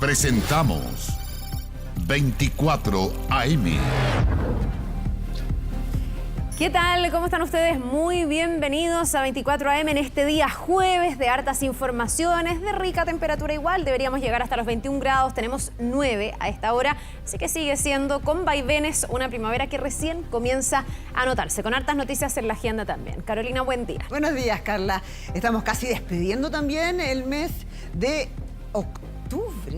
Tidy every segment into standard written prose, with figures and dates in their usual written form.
Presentamos 24 AM. ¿Qué tal? ¿Cómo están ustedes? Muy bienvenidos a 24 AM en este día jueves de hartas informaciones, de rica temperatura igual. Deberíamos llegar hasta los 21 grados, tenemos 9 a esta hora, así que sigue siendo con vaivenes una primavera que recién comienza a notarse, con hartas noticias en la agenda también. Carolina, buen día. Buenos días, Carla. Estamos casi despidiendo también el mes de octubre.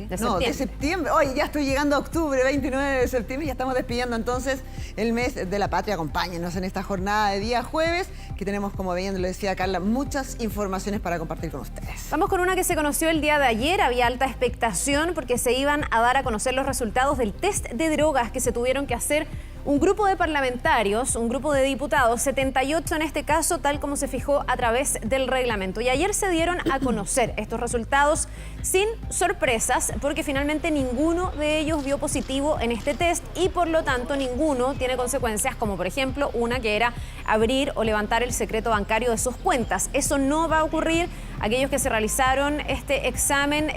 De septiembre. Hoy ya estoy llegando a octubre, 29 de septiembre, ya estamos despidiendo entonces el mes de la patria. Acompáñenos en esta jornada de día jueves, que tenemos, como bien lo decía Carla, muchas informaciones para compartir con ustedes. Vamos con una que se conoció el día de ayer. Había alta expectación porque se iban a dar a conocer los resultados del test de drogas que se tuvieron que hacer un grupo de parlamentarios, un grupo de diputados, 78 en este caso, tal como se fijó a través del reglamento. Y ayer se dieron a conocer estos resultados sin sorpresas, porque finalmente ninguno de ellos dio positivo en este test y por lo tanto ninguno tiene consecuencias como por ejemplo una que era abrir o levantar el secreto bancario de sus cuentas. Eso no va a ocurrir. Aquellos que se realizaron este examen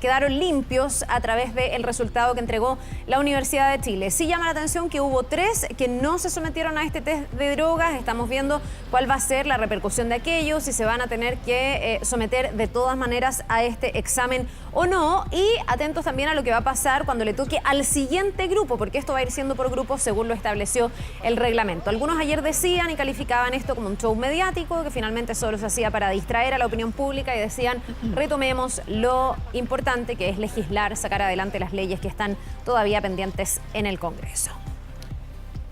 quedaron limpios a través del resultado que entregó la Universidad de Chile. Sí llama la atención que hubo 3 que no se sometieron a este test de drogas. Estamos viendo cuál va a ser la repercusión de aquellos, si se van a tener que someter de todas maneras a este examen o no. Y atentos también a lo que va a pasar cuando le toque al siguiente grupo, porque esto va a ir siendo por grupos según lo estableció el reglamento. Algunos ayer decían y calificaban esto como un show mediático, que finalmente solo se hacía para distraer a la opinión pública, y decían, retomemos lo importante que es legislar, sacar adelante las leyes que están todavía pendientes en el Congreso.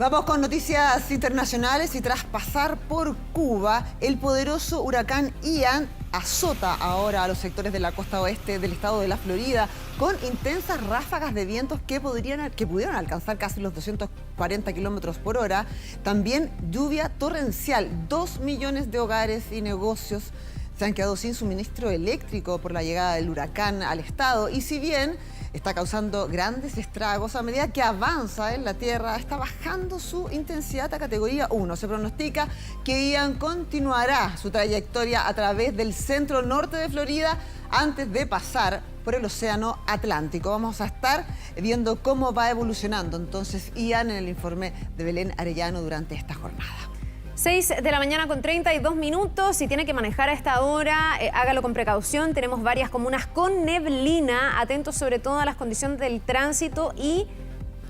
Vamos con noticias internacionales y tras pasar por Cuba, el poderoso huracán Ian azota ahora a los sectores de la costa oeste del estado de la Florida con intensas ráfagas de vientos que pudieron alcanzar casi los 240 kilómetros por hora. También lluvia torrencial. 2 millones de hogares y negocios se han quedado sin suministro eléctrico por la llegada del huracán al estado. Y si bien está causando grandes estragos, a medida que avanza en la tierra, está bajando su intensidad a categoría 1. Se pronostica que Ian continuará su trayectoria a través del centro norte de Florida antes de pasar por el océano Atlántico. Vamos a estar viendo cómo va evolucionando entonces Ian en el informe de Belén Arellano durante esta jornada. 6 de la mañana con 32 minutos. Si tiene que manejar a esta hora, hágalo con precaución. Tenemos varias comunas con neblina. Atentos sobre todo a las condiciones del tránsito y,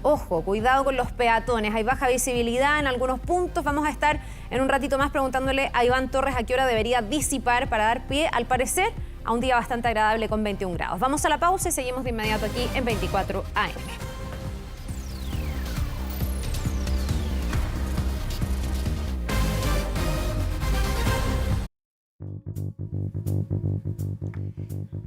ojo, cuidado con los peatones. Hay baja visibilidad en algunos puntos. Vamos a estar en un ratito más preguntándole a Iván Torres a qué hora debería disipar para dar pie, al parecer, a un día bastante agradable con 21 grados. Vamos a la pausa y seguimos de inmediato aquí en 24 AM.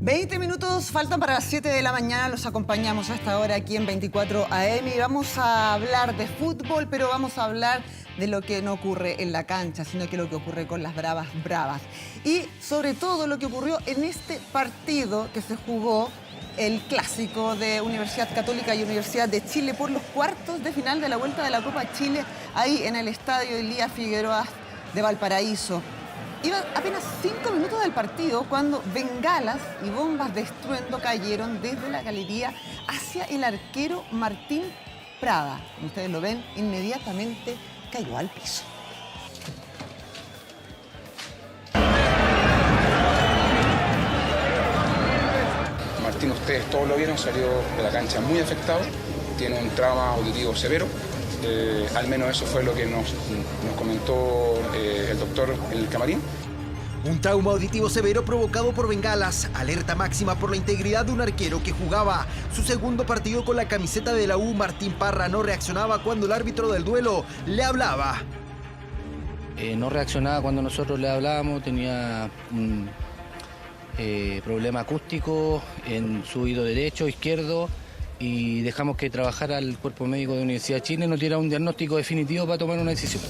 ...20 minutos faltan para las 7 de la mañana. Los acompañamos a esta hora aquí en 24 AM y vamos a hablar de fútbol, pero vamos a hablar de lo que no ocurre en la cancha, sino que lo que ocurre con las bravas. Y sobre todo lo que ocurrió en este partido que se jugó, el clásico de Universidad Católica y Universidad de Chile por los cuartos de final de la Vuelta de la Copa Chile, ahí en el estadio Elías Figueroa de Valparaíso. Iban apenas 5 minutos del partido cuando bengalas y bombas de estruendo cayeron desde la galería hacia el arquero Martín Prada. Como ustedes lo ven, inmediatamente cayó al piso. Martín, ustedes todos lo vieron, salió de la cancha muy afectado, tiene un trauma auditivo severo. Al menos eso fue lo que nos comentó el doctor en el camarín. Un trauma auditivo severo provocado por bengalas, alerta máxima por la integridad de un arquero que jugaba su segundo partido con la camiseta de la U. Martín Parra no reaccionaba cuando el árbitro del duelo le hablaba. No reaccionaba cuando nosotros le hablábamos, tenía un problema acústico en su oído derecho, izquierdo, y dejamos que trabajara el cuerpo médico de Universidad de Chile y nos diera un diagnóstico definitivo para tomar una decisión.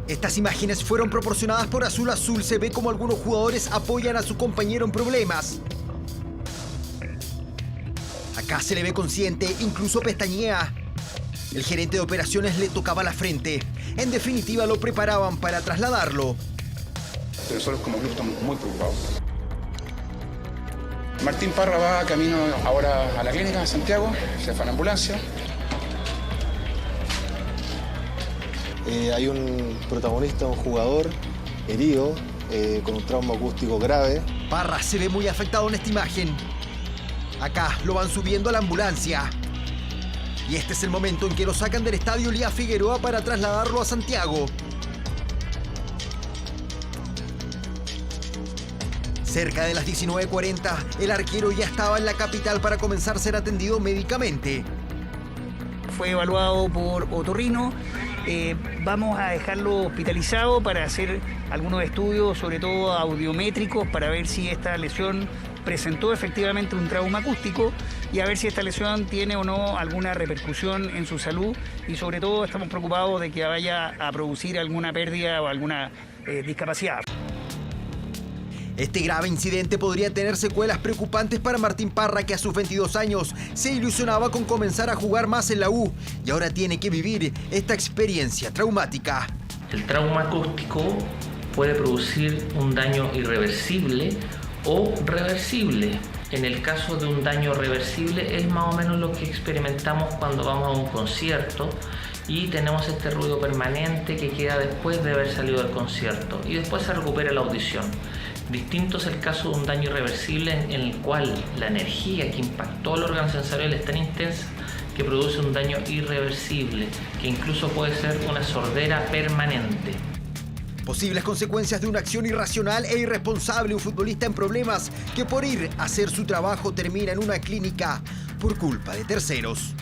Estas imágenes fueron proporcionadas por Azul Azul. Se ve como algunos jugadores apoyan a su compañero en problemas. Acá se le ve consciente, incluso pestañea. El gerente de operaciones le tocaba la frente. En definitiva, lo preparaban para trasladarlo. Nosotros como club estamos muy preocupados. Martín Parra va camino ahora a la clínica de Santiago, se fue en ambulancia. Hay un protagonista, un jugador herido, con un trauma acústico grave. Parra se ve muy afectado en esta imagen. Acá lo van subiendo a la ambulancia. Y este es el momento en que lo sacan del estadio Lía Figueroa para trasladarlo a Santiago. Cerca de las 19:40, el arquero ya estaba en la capital para comenzar a ser atendido médicamente. Fue evaluado por otorrino. Vamos a dejarlo hospitalizado para hacer algunos estudios, sobre todo audiométricos, para ver si esta lesión presentó efectivamente un trauma acústico y a ver si esta lesión tiene o no alguna repercusión en su salud, y sobre todo estamos preocupados de que vaya a producir alguna pérdida o alguna discapacidad. Este grave incidente podría tener secuelas preocupantes para Martín Parra, que a sus 22 años se ilusionaba con comenzar a jugar más en la U y ahora tiene que vivir esta experiencia traumática. El trauma acústico puede producir un daño irreversible o reversible. En el caso de un daño reversible es más o menos lo que experimentamos cuando vamos a un concierto y tenemos este ruido permanente que queda después de haber salido del concierto y después se recupera la audición. Distinto es el caso de un daño irreversible en el cual la energía que impactó al órgano sensorial es tan intensa que produce un daño irreversible, que incluso puede ser una sordera permanente. Posibles consecuencias de una acción irracional e irresponsable, un futbolista en problemas que por ir a hacer su trabajo termina en una clínica por culpa de terceros.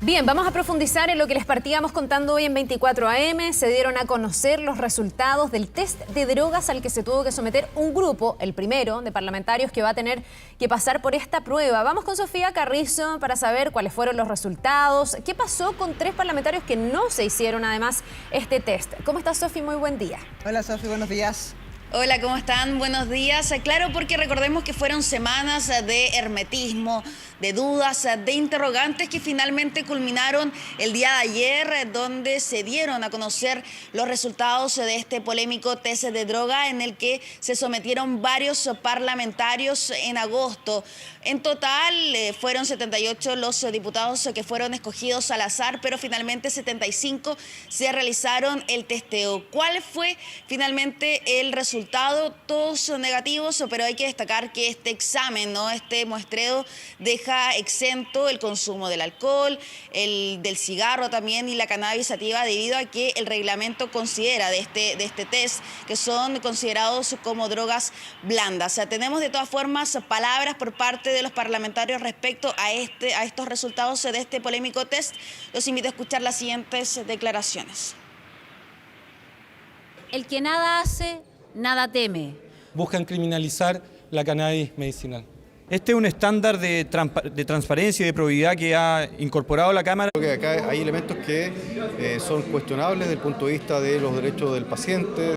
Bien, vamos a profundizar en lo que les partíamos contando hoy en 24 AM. Se dieron a conocer los resultados del test de drogas al que se tuvo que someter un grupo, el primero, de parlamentarios que va a tener que pasar por esta prueba. Vamos con Sofía Carrizo para saber cuáles fueron los resultados. ¿Qué pasó con 3 parlamentarios que no se hicieron además este test? ¿Cómo estás, Sofi? Muy buen día. Hola, Sofi, buenos días. Hola, ¿cómo están? Buenos días. Claro, porque recordemos que fueron semanas de hermetismo, de dudas, de interrogantes que finalmente culminaron el día de ayer, donde se dieron a conocer los resultados de este polémico test de droga en el que se sometieron varios parlamentarios en agosto. En total fueron 78 los diputados que fueron escogidos al azar, pero finalmente 75 se realizaron el testeo. ¿Cuál fue finalmente el resultado? Todos son negativos, pero hay que destacar que este examen, este muestreo, deja exento el consumo del alcohol, del cigarro también y la cannabis sativa, debido a que el reglamento considera de este test que son considerados como drogas blandas. O sea, tenemos de todas formas palabras por parte de los parlamentarios respecto a estos resultados de este polémico test. Los invito a escuchar las siguientes declaraciones. El que nada hace, nada teme. Buscan criminalizar la cannabis medicinal. Este es un estándar de transparencia y de probidad que ha incorporado la Cámara. Creo que acá hay elementos que son cuestionables desde el punto de vista de los derechos del paciente.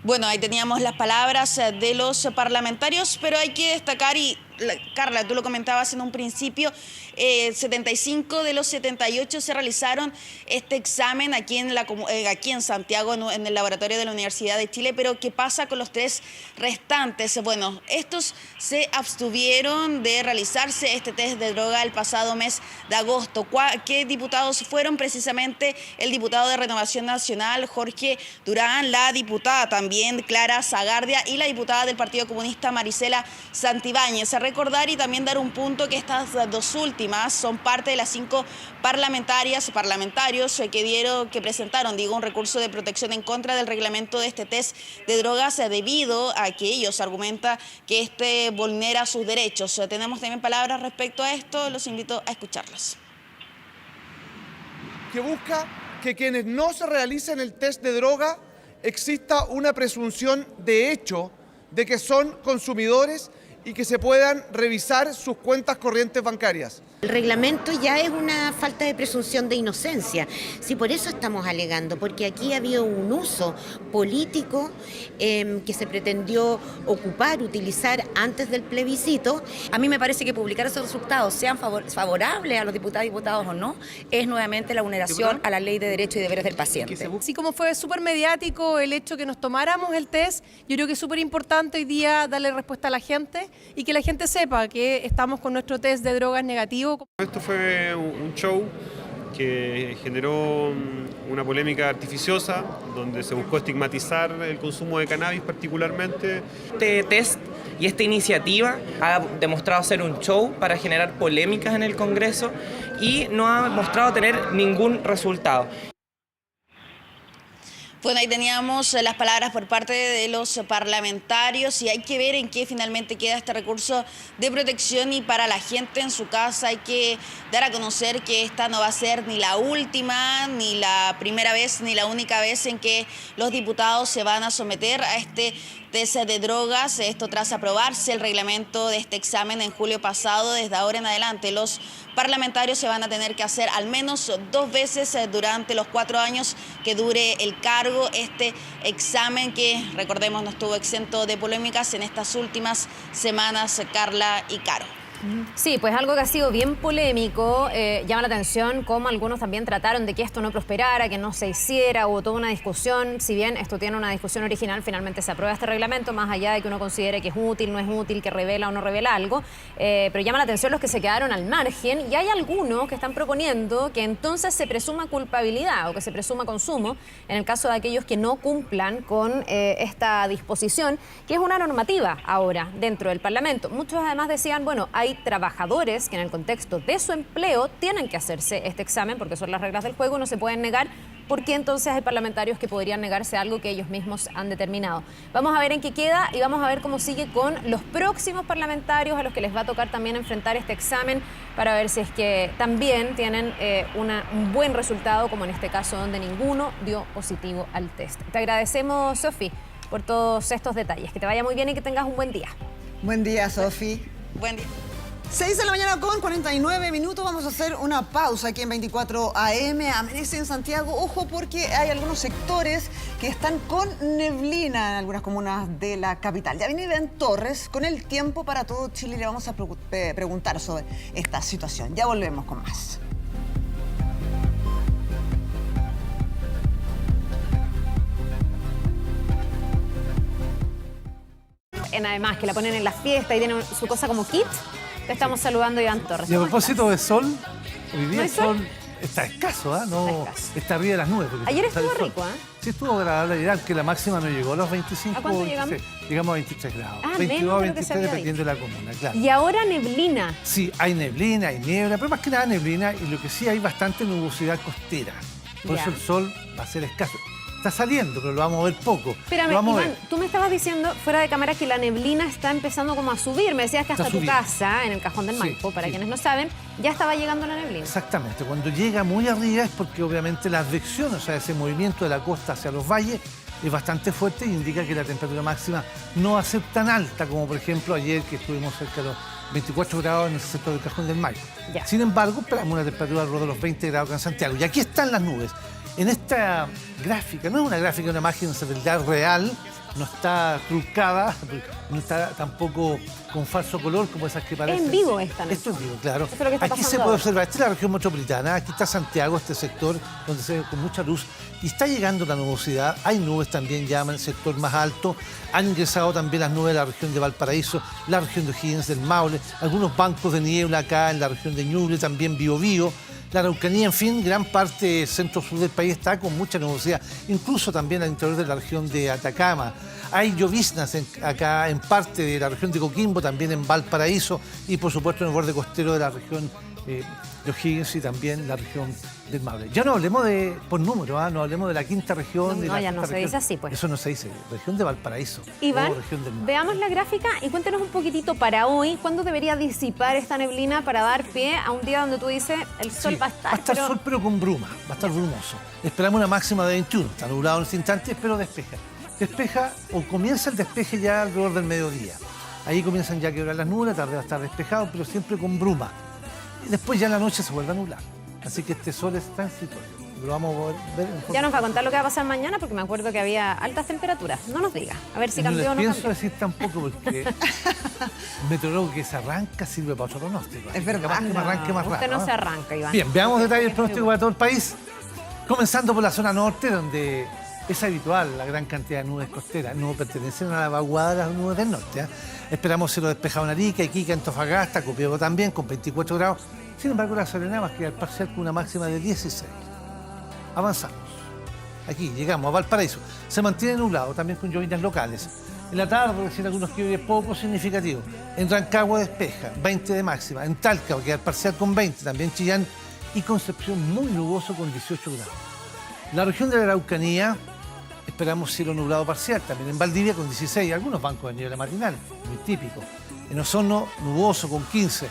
Bueno, ahí teníamos las palabras de los parlamentarios, pero hay que destacar, y Carla, tú lo comentabas en un principio, 75 de los 78 se realizaron este examen aquí en Santiago, en el laboratorio de la Universidad de Chile, pero ¿qué pasa con los 3 restantes? Bueno, estos se abstuvieron de realizarse este test de droga el pasado mes de agosto. ¿Qué diputados fueron? Precisamente el diputado de Renovación Nacional, Jorge Durán, la diputada también Clara Zagardia y la diputada del Partido Comunista, Marisela Santibáñez. Recordar y también dar un punto que estas 2 últimas son parte de las 5 parlamentarios que presentaron un recurso de protección en contra del reglamento de este test de drogas, debido a que ellos argumentan que este vulnera sus derechos. Tenemos también palabras respecto a esto, los invito a escucharlas. Que busca que quienes no se realicen el test de droga exista una presunción de hecho de que son consumidores y que se puedan revisar sus cuentas corrientes bancarias. El reglamento ya es una falta de presunción de inocencia. Sí, por eso estamos alegando, porque aquí ha habido un uso político que se pretendió ocupar, utilizar antes del plebiscito. A mí me parece que publicar esos resultados, sean favorables a los diputados y diputados o no, es nuevamente la vulneración a la ley de derechos y deberes del paciente. Así como fue súper mediático el hecho que nos tomáramos el test, yo creo que es súper importante hoy día darle respuesta a la gente y que la gente sepa que estamos con nuestro test de drogas negativo. Esto fue un show que generó una polémica artificiosa, donde se buscó estigmatizar el consumo de cannabis particularmente. Este test y esta iniciativa ha demostrado ser un show para generar polémicas en el Congreso y no ha mostrado tener ningún resultado. Bueno, ahí teníamos las palabras por parte de los parlamentarios y hay que ver en qué finalmente queda este recurso de protección, y para la gente en su casa hay que dar a conocer que esta no va a ser ni la última, ni la primera vez, ni la única vez en que los diputados se van a someter a este test de drogas. Esto tras aprobarse el reglamento de este examen en julio pasado. Desde ahora en adelante los parlamentarios se van a tener que hacer al menos 2 veces durante los 4 años que dure el cargo este examen, que recordemos no estuvo exento de polémicas en estas últimas semanas, Carla y Caro. Sí, pues algo que ha sido bien polémico. Llama la atención cómo algunos también trataron de que esto no prosperara, que no se hiciera. Hubo toda una discusión. Si bien esto tiene una discusión original, finalmente se aprueba este reglamento, más allá de que uno considere que es útil, no es útil, que revela o no revela algo. Pero llama la atención los que se quedaron al margen, y hay algunos que están proponiendo que entonces se presuma culpabilidad o que se presuma consumo en el caso de aquellos que no cumplan con esta disposición, que es una normativa ahora dentro del Parlamento. Muchos además decían, bueno, hay trabajadores que en el contexto de su empleo tienen que hacerse este examen porque son las reglas del juego, no se pueden negar. ¿Por qué entonces hay parlamentarios que podrían negarse a algo que ellos mismos han determinado? Vamos a ver en qué queda y vamos a ver cómo sigue con los próximos parlamentarios a los que les va a tocar también enfrentar este examen, para ver si es que también tienen un buen resultado, como en este caso donde ninguno dio positivo al test. Te agradecemos, Sofi, por todos estos detalles. Que te vaya muy bien y que tengas un buen día. Buen día, Sofi. Buen día. 6 de la mañana con 49 minutos. Vamos a hacer una pausa aquí en 24 AM. Amanece en Santiago. Ojo, porque hay algunos sectores que están con neblina en algunas comunas de la capital. Ya viene Iván Torres con el tiempo para todo Chile y le vamos a preguntar sobre esta situación. Ya volvemos con más. Además, que la ponen en la fiesta y tienen su cosa como kit. Te estamos saludando, Iván Torres. Y a propósito de sol, hoy día ¿No hay el sol está escaso, ¿eh? No, está arriba de las nubes. Ayer estuvo rico, ¿eh? Sí, estuvo agradable, aunque la máxima no llegó a los 25. ¿A cuánto llegamos? Llegamos a 23 grados. 22 a 23 dependiendo de la comuna, claro. Y ahora neblina. Sí, hay neblina, hay niebla, pero más que nada neblina, y lo que sí hay bastante nubosidad costera. Por eso el sol va a ser escaso. Está saliendo, pero lo vamos a ver poco. Espérame, Iván, tú me estabas diciendo fuera de cámara que la neblina está empezando como a subir. Me decías que hasta tu casa, en el Cajón del Maipo, para quienes no saben, ya estaba llegando la neblina. Exactamente. Cuando llega muy arriba es porque obviamente la advección, o sea, ese movimiento de la costa hacia los valles, es bastante fuerte y indica que la temperatura máxima no va a ser tan alta como, por ejemplo, ayer que estuvimos cerca de los 24 grados en el sector del Cajón del Maipo. Sin embargo, esperamos una temperatura alrededor de los 20 grados acá en Santiago. Y aquí están las nubes. En esta gráfica, no es una gráfica, es una imagen real, no está trucada, no está tampoco con falso color como esas que parecen. En vivo esta, ¿no? Esto es vivo, claro. Esto es lo que está aquí se pasando puede ahora. observar, esta es la región metropolitana, aquí está Santiago, este sector donde se ve con mucha luz, y está llegando la nubosidad. Hay nubes también ya en el sector más alto, han ingresado también las nubes de la región de Valparaíso, la región de O'Higgins, del Maule, algunos bancos de niebla acá en la región de Ñuble, también Biobío. La Araucanía, en fin, gran parte centro-sur del país está con mucha nubosidad, incluso también al interior de la región de Atacama. Hay lloviznas acá en parte de la región de Coquimbo, también en Valparaíso y por supuesto en el borde costero de la región de O'Higgins y también la región del Maule. Ya no hablemos por número, no hablemos de la quinta región. No, ya no se dice así, pues. Eso no se dice, región de Valparaíso. Iván, región del Maule. Veamos la gráfica y cuéntenos un poquitito para hoy, ¿cuándo debería disipar esta neblina para dar pie a un día donde tú dices el sol va a estar? Va a estar sol pero con bruma, va a estar brumoso. Esperamos una máxima de 21, está nublado en este instante, pero despeja. Despeja o comienza el despeje ya alrededor del mediodía. Ahí comienzan ya a quebrar las nubes, la tarde va a estar despejado, pero siempre con bruma. después ya en la noche se vuelve a nublar. Así que este sol es transitorio. Lo vamos a ver en Ya nos va a contar lo que va a pasar mañana, porque me acuerdo que había altas temperaturas. No nos diga, a ver si no cambió o no pienso cambió. decir tampoco porque el meteorólogo que se arranca sirve para otro pronóstico. Es verdad. Capaz que me arranque más Usted raro, no se arranca, Iván. Bien, veamos detalles del pronóstico para todo el país. Comenzando por la zona norte, donde es habitual la gran cantidad de nubes costeras. No pertenecen a la vaguada de las nubes del norte. Esperamos cielo despejado en Arica, Iquique, Antofagasta, Copiapó también, con 24 grados. Sin embargo, la Serena va a quedar parcial con una máxima de 16. Avanzamos. Aquí llegamos a Valparaíso. Se mantiene nublado, también con llovinas locales. En la tarde, recién algunos lluvias poco significativos. En Rancagua despeja, 20 de máxima. En Talca va a quedar parcial con 20. También Chillán y Concepción muy nuboso con 18 grados. La región de la Araucanía esperamos cielo nublado parcial. También en Valdivia con 16. Algunos bancos de niebla matinal, muy típico. En Osorno nuboso con 15.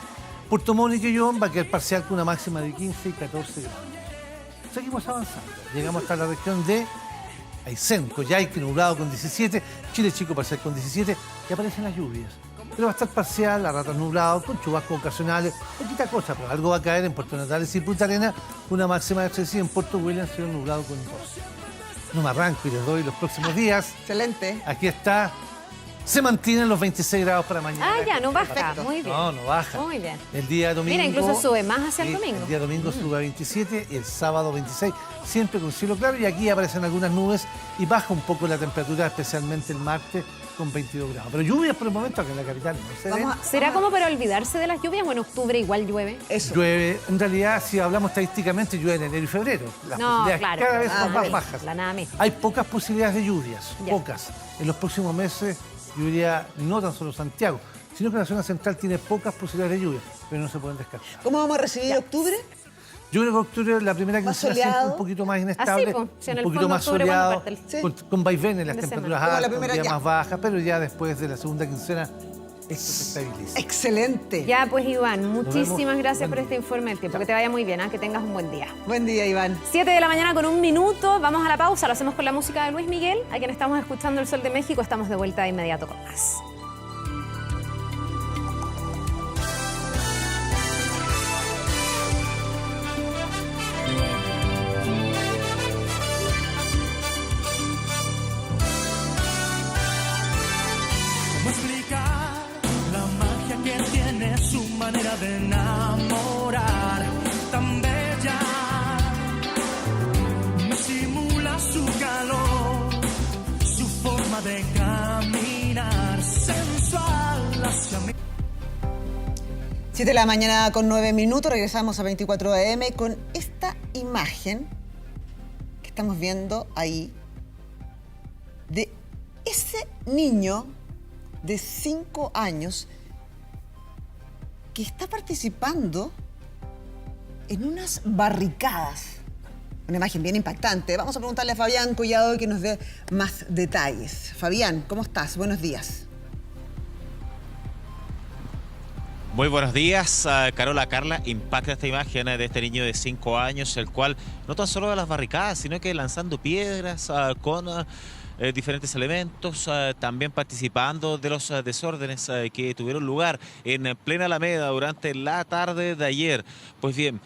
Puerto Montt y Quellón va a quedar parcial con una máxima de 15 y 14 grados. Seguimos avanzando. Llegamos hasta la región de Aysén, Coyhaique, nublado con 17, Chile Chico parcial con 17 y aparecen las lluvias. Pero va a estar parcial, a ratos nublado, con chubascos ocasionales, poquita cosa, pero algo va a caer en Puerto Natales y Punta Arenas, una máxima de 13 y en Puerto Williams cielo nublado con 12. No me arranco y les doy los próximos días. Excelente. Aquí está. Se mantienen los 26 grados para mañana. Ah, ya, no baja. Perfecto. Muy bien. No baja. Muy bien. El día domingo... Mira, incluso sube más hacia el sí, domingo. El día domingo sube a 27 y el sábado 26, siempre con cielo claro. Y aquí aparecen algunas nubes y baja un poco la temperatura, especialmente el martes, con 22 grados. Pero lluvias por el momento acá en la capital no se ven. ¿Será como para olvidarse de las lluvias o en octubre igual llueve? Eso. Llueve, en realidad, si hablamos estadísticamente, llueve en enero y febrero. Las No, posibilidades claro. cada vez son más bien. bajas. La nada misma. Hay pocas posibilidades de lluvias, Ya. pocas. En los próximos meses, yo diría, no tan solo Santiago, sino que la zona central tiene pocas posibilidades de lluvia, pero no se pueden descartar. ¿Cómo vamos a recibir octubre? Yo creo que octubre, la primera Más quincena siempre soleado. un poquito más inestable, po, si en un el poquito fondo más octubre, ¿cuándo soleado, parte el- con vaivenes en las Fin de temperaturas semana. Como la altas, un primera día ya. más bajas, pero ya después de la segunda quincena esto se estabiliza. Excelente. Ya, pues Iván, muchísimas vemos. gracias Buen por día. este informe del tiempo. Que te vaya muy bien, que tengas un buen día. Buen día, Iván. 7 de la mañana con 1 minuto. Vamos a la pausa. Lo hacemos con la música de Luis Miguel. A quien estamos escuchando El Sol de México. Estamos de vuelta de inmediato con más. ¿Cómo explicar la magia que tiene su manera de enamorar? Tan bella, me simula su calor, su forma de caminar, sensual hacia mí. 7 de la mañana con 9 minutos, regresamos a 24 AM con esta imagen que estamos viendo ahí de ese niño de 5 años que está participando en unas barricadas. Una imagen bien impactante. Vamos a preguntarle a Fabián Collado que nos dé más detalles. Fabián, ¿cómo estás? Buenos días. Muy buenos días, Carola. Carla, impacta esta imagen de este niño de 5 años, el cual no tan solo de las barricadas, sino que lanzando piedras con diferentes elementos, también participando de los desórdenes que tuvieron lugar en plena Alameda durante la tarde de ayer. Pues bien,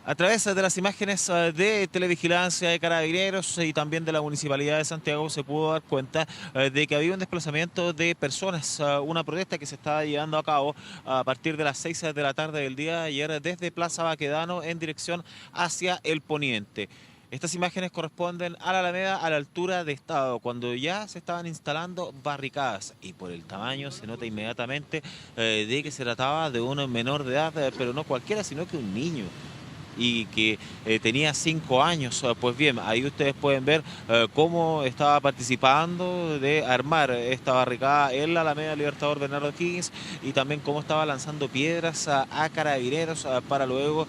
a través de las imágenes de televigilancia de Carabineros y también de la Municipalidad de Santiago se pudo dar cuenta de que había un desplazamiento de personas, una protesta que se estaba llevando a cabo a partir de las 6 de la tarde del día de ayer desde Plaza Baquedano en dirección hacia el poniente. Estas imágenes corresponden a la Alameda a la altura de Estado, cuando ya se estaban instalando barricadas y por el tamaño se nota inmediatamente de que se trataba de un menor de edad, pero no cualquiera, sino que un niño. Y que tenía 5 años. Pues bien, ahí ustedes pueden ver cómo estaba participando de armar esta barricada en la Alameda Libertador Bernardo Higgins y también cómo estaba lanzando piedras a Carabineros para luego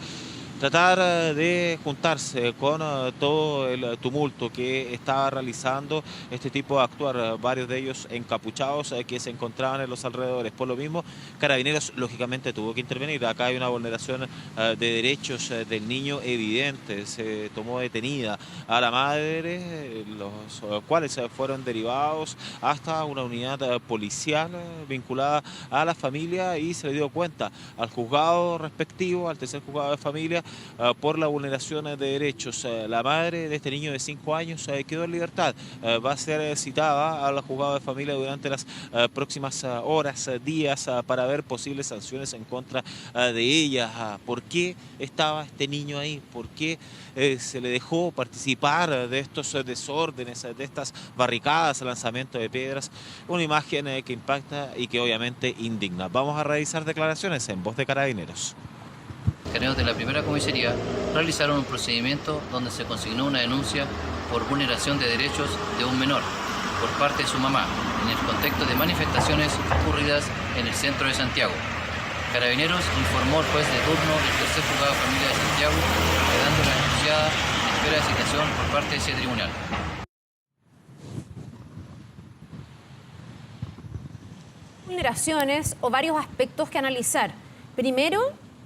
tratar de juntarse con todo el tumulto que estaba realizando este tipo de actuar, varios de ellos encapuchados que se encontraban en los alrededores. Por lo mismo, Carabineros lógicamente tuvo que intervenir. Acá hay una vulneración de derechos del niño evidente. Se tomó detenida a la madre, los cuales fueron derivados hasta una unidad policial vinculada a la familia, y se le dio cuenta al juzgado respectivo, al tercer juzgado de familia, por la vulneración de derechos. La madre de este niño de 5 años quedó en libertad. Va a ser citada al juzgado de familia durante las próximas horas, días, para ver posibles sanciones en contra de ella. ¿Por qué estaba este niño ahí? ¿Por qué se le dejó participar de estos desórdenes, de estas barricadas, lanzamiento de piedras? Una imagen que impacta y que obviamente indigna. Vamos a revisar declaraciones en voz de Carabineros. Carabineros de la primera comisaría realizaron un procedimiento donde se consignó una denuncia por vulneración de derechos de un menor por parte de su mamá en el contexto de manifestaciones ocurridas en el centro de Santiago. Carabineros informó al juez de turno del tercer juzgado de familia de Santiago, quedando la denunciada en espera de citación por parte de ese tribunal. Vulneraciones o varios aspectos que analizar. Primero,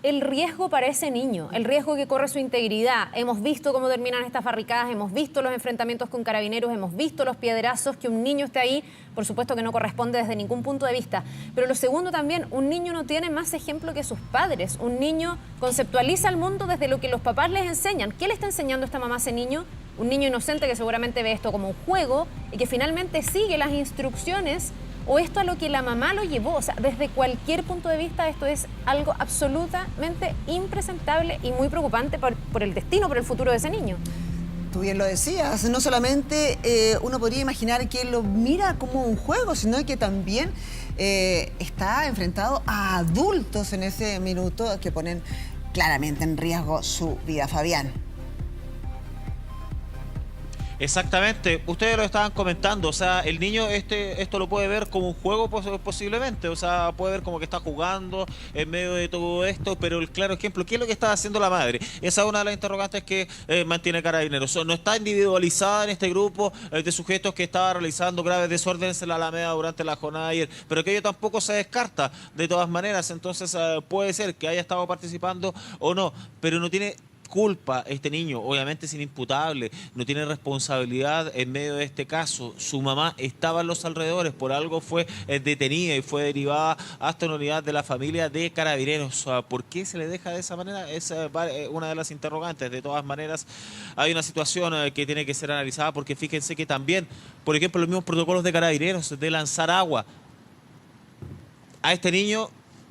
el riesgo para ese niño, el riesgo que corre su integridad. Hemos visto cómo terminan estas barricadas, hemos visto los enfrentamientos con Carabineros, hemos visto los piedrazos. Que un niño esté ahí, por supuesto que no corresponde desde ningún punto de vista. Pero lo segundo también, un niño no tiene más ejemplo que sus padres. Un niño conceptualiza el mundo desde lo que los papás les enseñan. ¿Qué le está enseñando esta mamá a ese niño? Un niño inocente que seguramente ve esto como un juego y que finalmente sigue las instrucciones, o esto a lo que la mamá lo llevó. O sea, desde cualquier punto de vista esto es algo absolutamente impresentable y muy preocupante por el destino, por el futuro de ese niño. Tú bien lo decías, no solamente uno podría imaginar que lo mira como un juego, sino que también está enfrentado a adultos en ese minuto que ponen claramente en riesgo su vida. Fabián. Exactamente, ustedes lo estaban comentando, o sea, el niño esto lo puede ver como un juego posiblemente, o sea, puede ver como que está jugando en medio de todo esto, pero el claro ejemplo, ¿qué es lo que está haciendo la madre? Esa es una de las interrogantes que mantiene Carabineros. No está individualizada en este grupo de sujetos que estaba realizando graves desórdenes en la Alameda durante la jornada de ayer, pero que ello tampoco se descarta de todas maneras, entonces puede ser que haya estado participando o no, pero no tiene culpa este niño, obviamente es inimputable, no tiene responsabilidad en medio de este caso. Su mamá estaba en los alrededores, por algo fue detenida y fue derivada hasta una unidad de la familia de Carabineros. ¿Por qué se le deja de esa manera? Es una de las interrogantes. De todas maneras, hay una situación que tiene que ser analizada, porque fíjense que también, por ejemplo, los mismos protocolos de Carabineros de lanzar agua a este niño,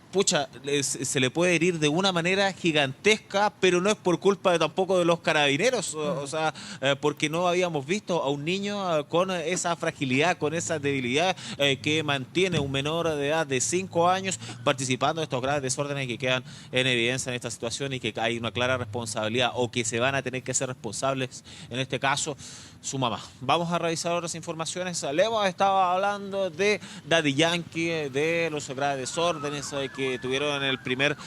pucha, se le puede herir de una manera gigantesca, pero no es por culpa tampoco de los Carabineros, o sea, porque no habíamos visto a un niño con esa fragilidad, con esa debilidad que mantiene un menor de edad de 5 años participando de estos graves desórdenes que quedan en evidencia en esta situación, y que hay una clara responsabilidad, o que se van a tener que ser responsables, en este caso, su mamá. Vamos a revisar otras informaciones. Le hemos estado hablando de Daddy Yankee, de los graves desórdenes que tuvieron en el primer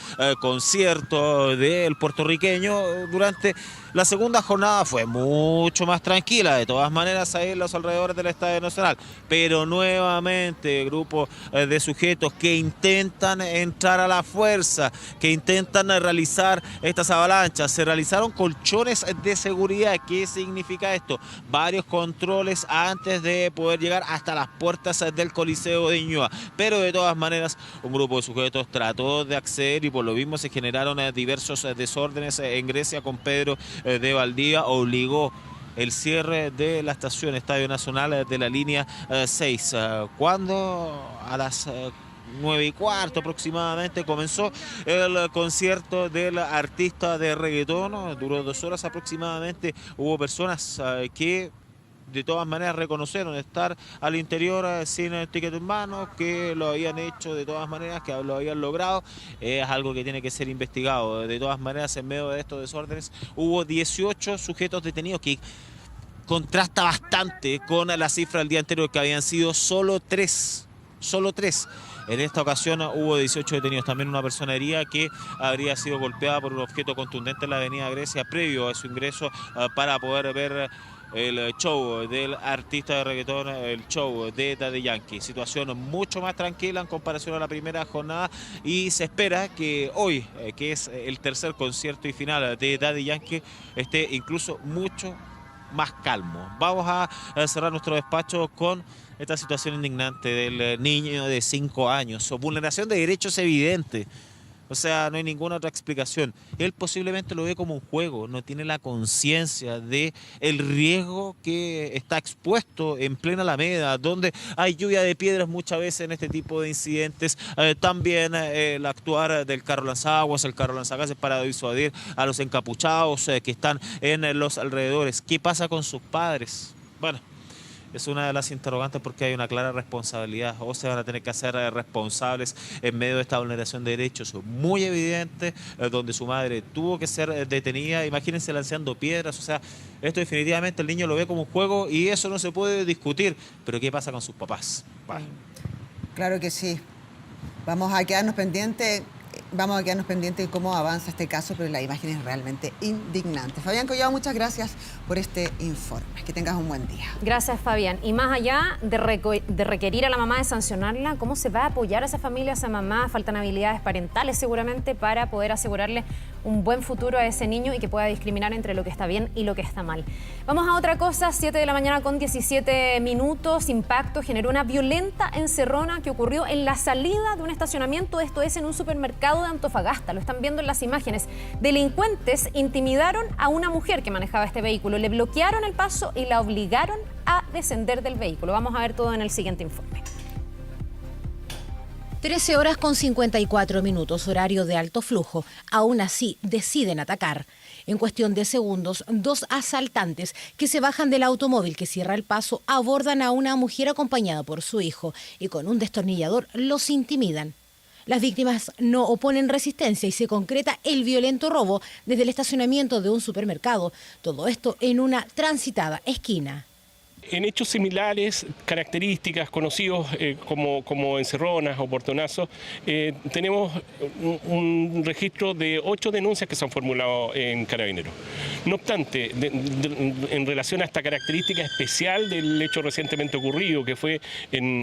concierto del puertorriqueño. Durante la segunda jornada fue mucho más tranquila, de todas maneras, ahí en los alrededores del Estadio Nacional, pero nuevamente grupo de sujetos que intentan entrar a la fuerza, que intentan realizar estas avalanchas. Se realizaron colchones de seguridad. ¿Qué significa esto? Varios controles antes de poder llegar hasta las puertas del Coliseo de Ñuñoa, pero de todas maneras un grupo de sujetos trató de acceder, y por lo mismo se generaron diversos desórdenes en Grecia con Pedro de Valdivia. Obligó el cierre de la estación Estadio Nacional de la línea 6, cuando a las 9:15 aproximadamente comenzó el concierto del artista de reggaetón. Duró 2 horas aproximadamente. Hubo personas que de todas maneras reconocieron estar al interior sin el ticket en mano, que lo habían hecho de todas maneras, que lo habían logrado. Es algo que tiene que ser investigado. De todas maneras, en medio de estos desórdenes hubo 18 sujetos detenidos, que contrasta bastante con la cifra del día anterior, que habían sido solo 3. solo 3. En esta ocasión hubo 18 detenidos, también una persona herida que habría sido golpeada por un objeto contundente en la avenida Grecia previo a su ingreso para poder ver el show del artista de reggaetón, el show de Daddy Yankee. Situación mucho más tranquila en comparación a la primera jornada y se espera que hoy, que es el tercer concierto y final de Daddy Yankee, esté incluso mucho más calmo. Vamos a cerrar nuestro despacho con esta situación indignante del niño de 5 años. Vulneración de derechos evidente. O sea, no hay ninguna otra explicación. Él posiblemente lo ve como un juego, no tiene la conciencia de el riesgo que está expuesto en plena Alameda, donde hay lluvia de piedras muchas veces en este tipo de incidentes. También el actuar del carro lanzaguas, el carro lanzagases para disuadir a los encapuchados que están en los alrededores. ¿Qué pasa con sus padres? Bueno, es una de las interrogantes porque hay una clara responsabilidad, o se van a tener que hacer responsables en medio de esta vulneración de derechos muy evidente, donde su madre tuvo que ser detenida. Imagínense lanzando piedras, o sea, esto definitivamente el niño lo ve como un juego y eso no se puede discutir, pero ¿qué pasa con sus papás? Vale. Claro que sí. Vamos a quedarnos pendientes de cómo avanza este caso, pero la imagen es realmente indignante. Fabián Collado, muchas gracias por este informe. Que tengas un buen día. Gracias, Fabián. Y más allá de requerir a la mamá de sancionarla, ¿cómo se va a apoyar a esa familia, a esa mamá? Faltan habilidades parentales seguramente para poder asegurarle un buen futuro a ese niño y que pueda discriminar entre lo que está bien y lo que está mal. Vamos a otra cosa, 7 de la mañana con 17 minutos. Impacto generó una violenta encerrona que ocurrió en la salida de un estacionamiento, esto es en un supermercado de Antofagasta, lo están viendo en las imágenes. Delincuentes intimidaron a una mujer que manejaba este vehículo, le bloquearon el paso y la obligaron a descender del vehículo. Vamos a ver todo en el siguiente informe. 13 horas con 54 minutos, horario de alto flujo. Aún así, deciden atacar. En cuestión de segundos, 2 asaltantes que se bajan del automóvil que cierra el paso abordan a una mujer acompañada por su hijo y con un destornillador los intimidan. Las víctimas no oponen resistencia y se concreta el violento robo desde el estacionamiento de un supermercado. Todo esto en una transitada esquina. En hechos similares, características conocidos como encerronas o portonazos, tenemos un registro de 8 denuncias que se han formulado en Carabineros. No obstante, en relación a esta característica especial del hecho recientemente ocurrido, que fue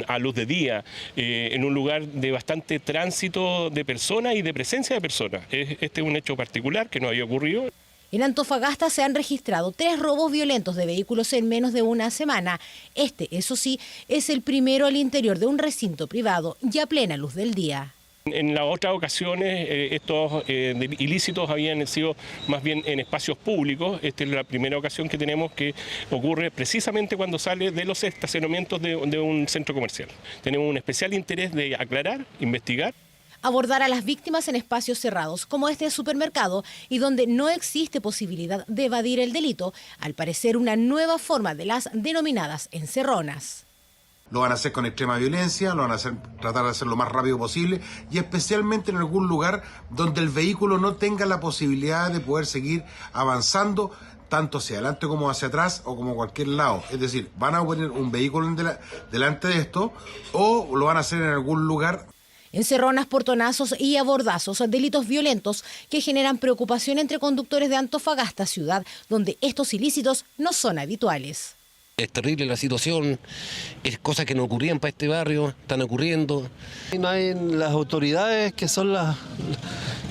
a luz de día, en un lugar de bastante tránsito de personas y de presencia de personas. Este es un hecho particular que no había ocurrido. En Antofagasta se han registrado 3 robos violentos de vehículos en menos de una semana. Este, eso sí, es el primero al interior de un recinto privado y a plena luz del día. En las otras ocasiones estos ilícitos habían sido más bien en espacios públicos. Esta es la primera ocasión que tenemos que ocurre precisamente cuando sale de los estacionamientos de un centro comercial. Tenemos un especial interés de aclarar, investigar. Abordar a las víctimas en espacios cerrados como este supermercado y donde no existe posibilidad de evadir el delito, al parecer una nueva forma de las denominadas encerronas. Lo van a hacer con extrema violencia, lo van a hacer, tratar de hacer lo más rápido posible y especialmente en algún lugar donde el vehículo no tenga la posibilidad de poder seguir avanzando tanto hacia adelante como hacia atrás o como cualquier lado. Es decir, van a poner un vehículo delante de esto o lo van a hacer en algún lugar. Encerronas, portonazos y abordazos, delitos violentos que generan preocupación entre conductores de Antofagasta, ciudad donde estos ilícitos no son habituales. Es terrible la situación, es cosas que no ocurrían para este barrio, están ocurriendo. Y no hay las autoridades que son las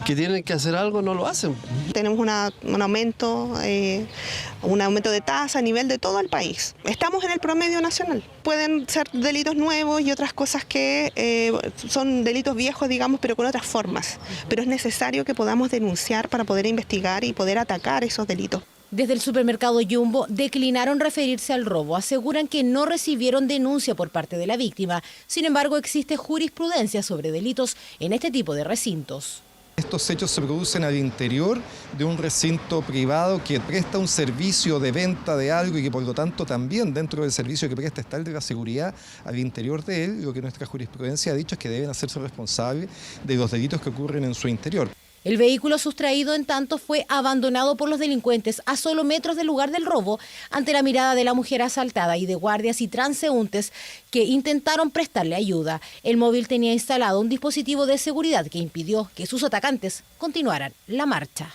que tienen que hacer algo, no lo hacen. Tenemos un aumento de tasa a nivel de todo el país. Estamos en el promedio nacional. Pueden ser delitos nuevos y otras cosas que son delitos viejos, digamos, pero con otras formas. Pero es necesario que podamos denunciar para poder investigar y poder atacar esos delitos. Desde el supermercado Jumbo declinaron referirse al robo. Aseguran que no recibieron denuncia por parte de la víctima. Sin embargo, existe jurisprudencia sobre delitos en este tipo de recintos. Estos hechos se producen al interior de un recinto privado que presta un servicio de venta de algo y que por lo tanto también dentro del servicio que presta está el de la seguridad al interior de él. Lo que nuestra jurisprudencia ha dicho es que deben hacerse responsables de los delitos que ocurren en su interior. El vehículo sustraído, en tanto, fue abandonado por los delincuentes a solo metros del lugar del robo, ante la mirada de la mujer asaltada y de guardias y transeúntes que intentaron prestarle ayuda. El móvil tenía instalado un dispositivo de seguridad que impidió que sus atacantes continuaran la marcha.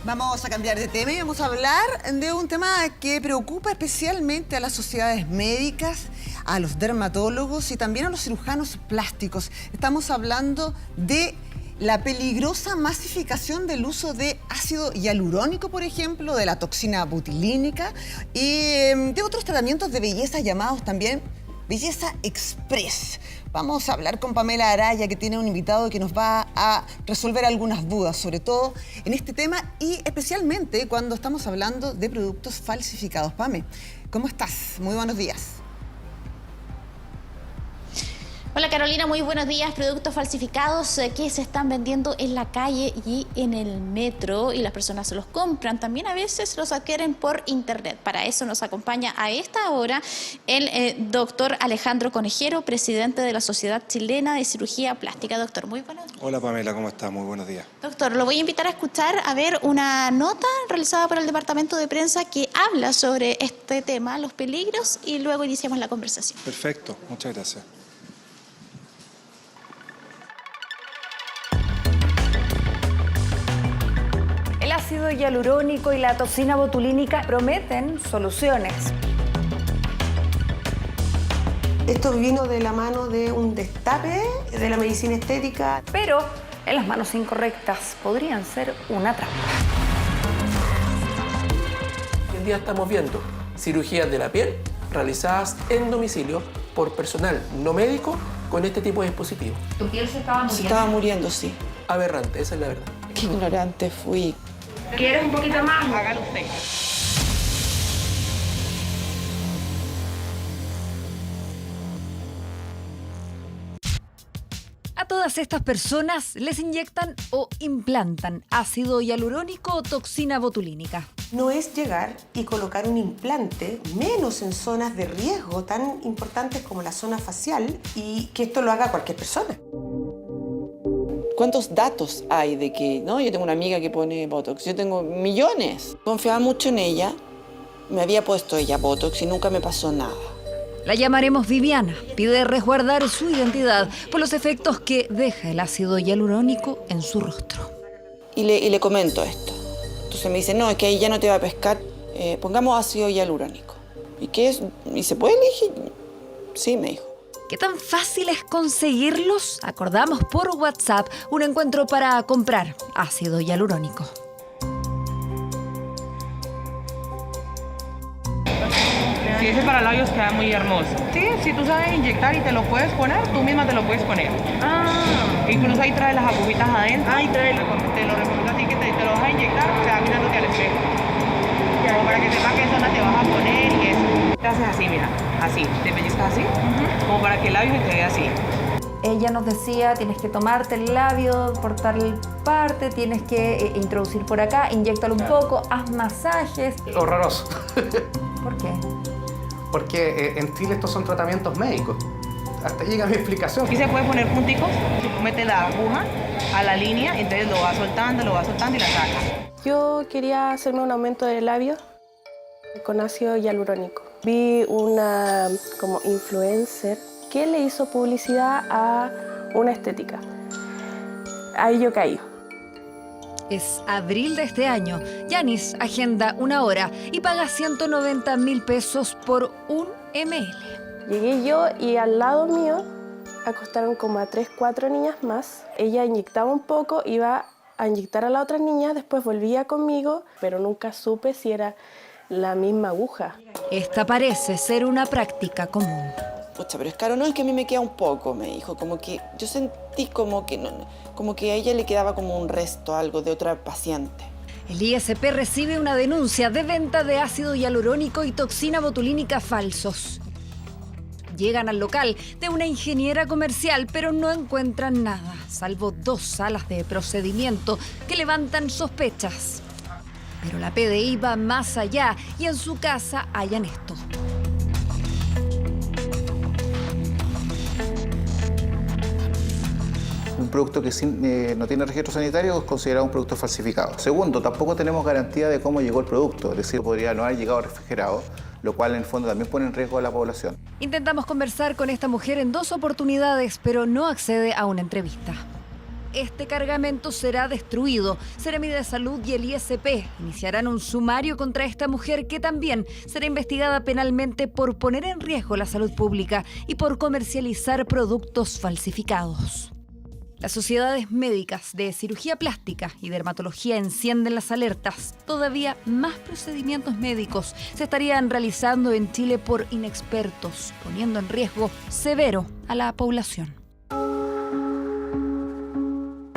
Vamos a cambiar de tema y vamos a hablar de un tema que preocupa especialmente a las sociedades médicas, a los dermatólogos y también a los cirujanos plásticos. Estamos hablando de la peligrosa masificación del uso de ácido hialurónico, por ejemplo, de la toxina botulínica y de otros tratamientos de belleza llamados también Belleza Express. Vamos a hablar con Pamela Araya, que tiene un invitado que nos va a resolver algunas dudas, sobre todo en este tema y especialmente cuando estamos hablando de productos falsificados. Pame, ¿cómo estás? Muy buenos días. Hola Carolina, muy buenos días. Productos falsificados que se están vendiendo en la calle y en el metro y las personas se los compran. También a veces los adquieren por internet. Para eso nos acompaña a esta hora el doctor Alejandro Conejero, presidente de la Sociedad Chilena de Cirugía Plástica. Doctor, muy buenos días. Hola Pamela, ¿cómo está? Muy buenos días. Doctor, lo voy a invitar a escuchar, a ver una nota realizada por el Departamento de Prensa que habla sobre este tema, los peligros, y luego iniciamos la conversación. Perfecto, muchas gracias. El ácido hialurónico y la toxina botulínica prometen soluciones. Esto vino de la mano de un destape de la medicina estética. Pero en las manos incorrectas podrían ser una trampa. Hoy en día estamos viendo cirugías de la piel realizadas en domicilio por personal no médico con este tipo de dispositivos. ¿Tu piel se estaba muriendo? Se estaba muriendo, sí. Aberrante, esa es la verdad. Qué ignorante fui. ¿Quieres un poquito más? Hágalo usted. A todas estas personas les inyectan o implantan ácido hialurónico o toxina botulínica. No es llegar y colocar un implante, menos en zonas de riesgo tan importantes como la zona facial, y que esto lo haga cualquier persona. ¿Cuántos datos hay de que, no? Yo tengo una amiga que pone Botox, yo tengo millones. Confiaba mucho en ella, me había puesto ella Botox y nunca me pasó nada. La llamaremos Viviana. Pide resguardar su identidad por los efectos que deja el ácido hialurónico en su rostro. Y le comento esto. Entonces me dice, no, es que ahí ya no te va a pescar, pongamos ácido hialurónico. ¿Y qué es? ¿Y se puede elegir? Sí, me dijo. ¿Qué tan fácil es conseguirlos? Acordamos por WhatsApp un encuentro para comprar ácido hialurónico. Si ese para labios queda muy hermoso. Sí, si tú sabes inyectar y te lo puedes poner, tú misma te lo puedes poner. Incluso ahí trae las agujitas adentro. Te lo recomiendo a ti que te lo vas a inyectar, o sea, mirándote al espejo. Como para que sepas qué zona te vas a poner y eso. Te haces así, mira, así, te pellizcas así, como para que el labio se te vea así. Ella nos decía, tienes que tomarte el labio, cortarle parte, tienes que introducir por acá, inyéctalo un poco, haz masajes. Horroroso. ¿Por qué? Porque en Chile estos son tratamientos médicos. Hasta llega mi explicación. Aquí se puede poner punticos, tú metes la aguja a la línea, entonces lo vas soltando y la sacas. Yo quería hacerme un aumento de labios con ácido hialurónico. Vi una como influencer que le hizo publicidad a una estética. Ahí yo caí. Es abril de este año. Yanis agenda una hora y paga 190.000 pesos por 1 ml. Llegué yo y al lado mío acostaron como a 3, 4 niñas más. Ella inyectaba un poco, iba a inyectar a la otra niña, después volvía conmigo, pero nunca supe si era la misma aguja. Esta parece ser una práctica común. Pucha, pero es caro, no, es que a mí me queda un poco, me dijo. Como que yo sentí como que a ella le quedaba como un resto, algo de otra paciente. El ISP recibe una denuncia de venta de ácido hialurónico y toxina botulínica falsos. Llegan al local de una ingeniera comercial, pero no encuentran nada, salvo 2 salas de procedimiento que levantan sospechas. Pero la PDI va más allá y en su casa hallan esto. producto que no tiene registro sanitario es considerado un producto falsificado. Segundo, tampoco tenemos garantía de cómo llegó el producto, es decir, podría no haber llegado refrigerado, lo cual en el fondo también pone en riesgo a la población. Intentamos conversar con esta mujer en 2 oportunidades, pero no accede a una entrevista. Este cargamento será destruido. Seremi de Salud y el ISP iniciarán un sumario contra esta mujer que también será investigada penalmente por poner en riesgo la salud pública y por comercializar productos falsificados. Las sociedades médicas de cirugía plástica y dermatología encienden las alertas. Todavía más procedimientos médicos se estarían realizando en Chile por inexpertos, poniendo en riesgo severo a la población.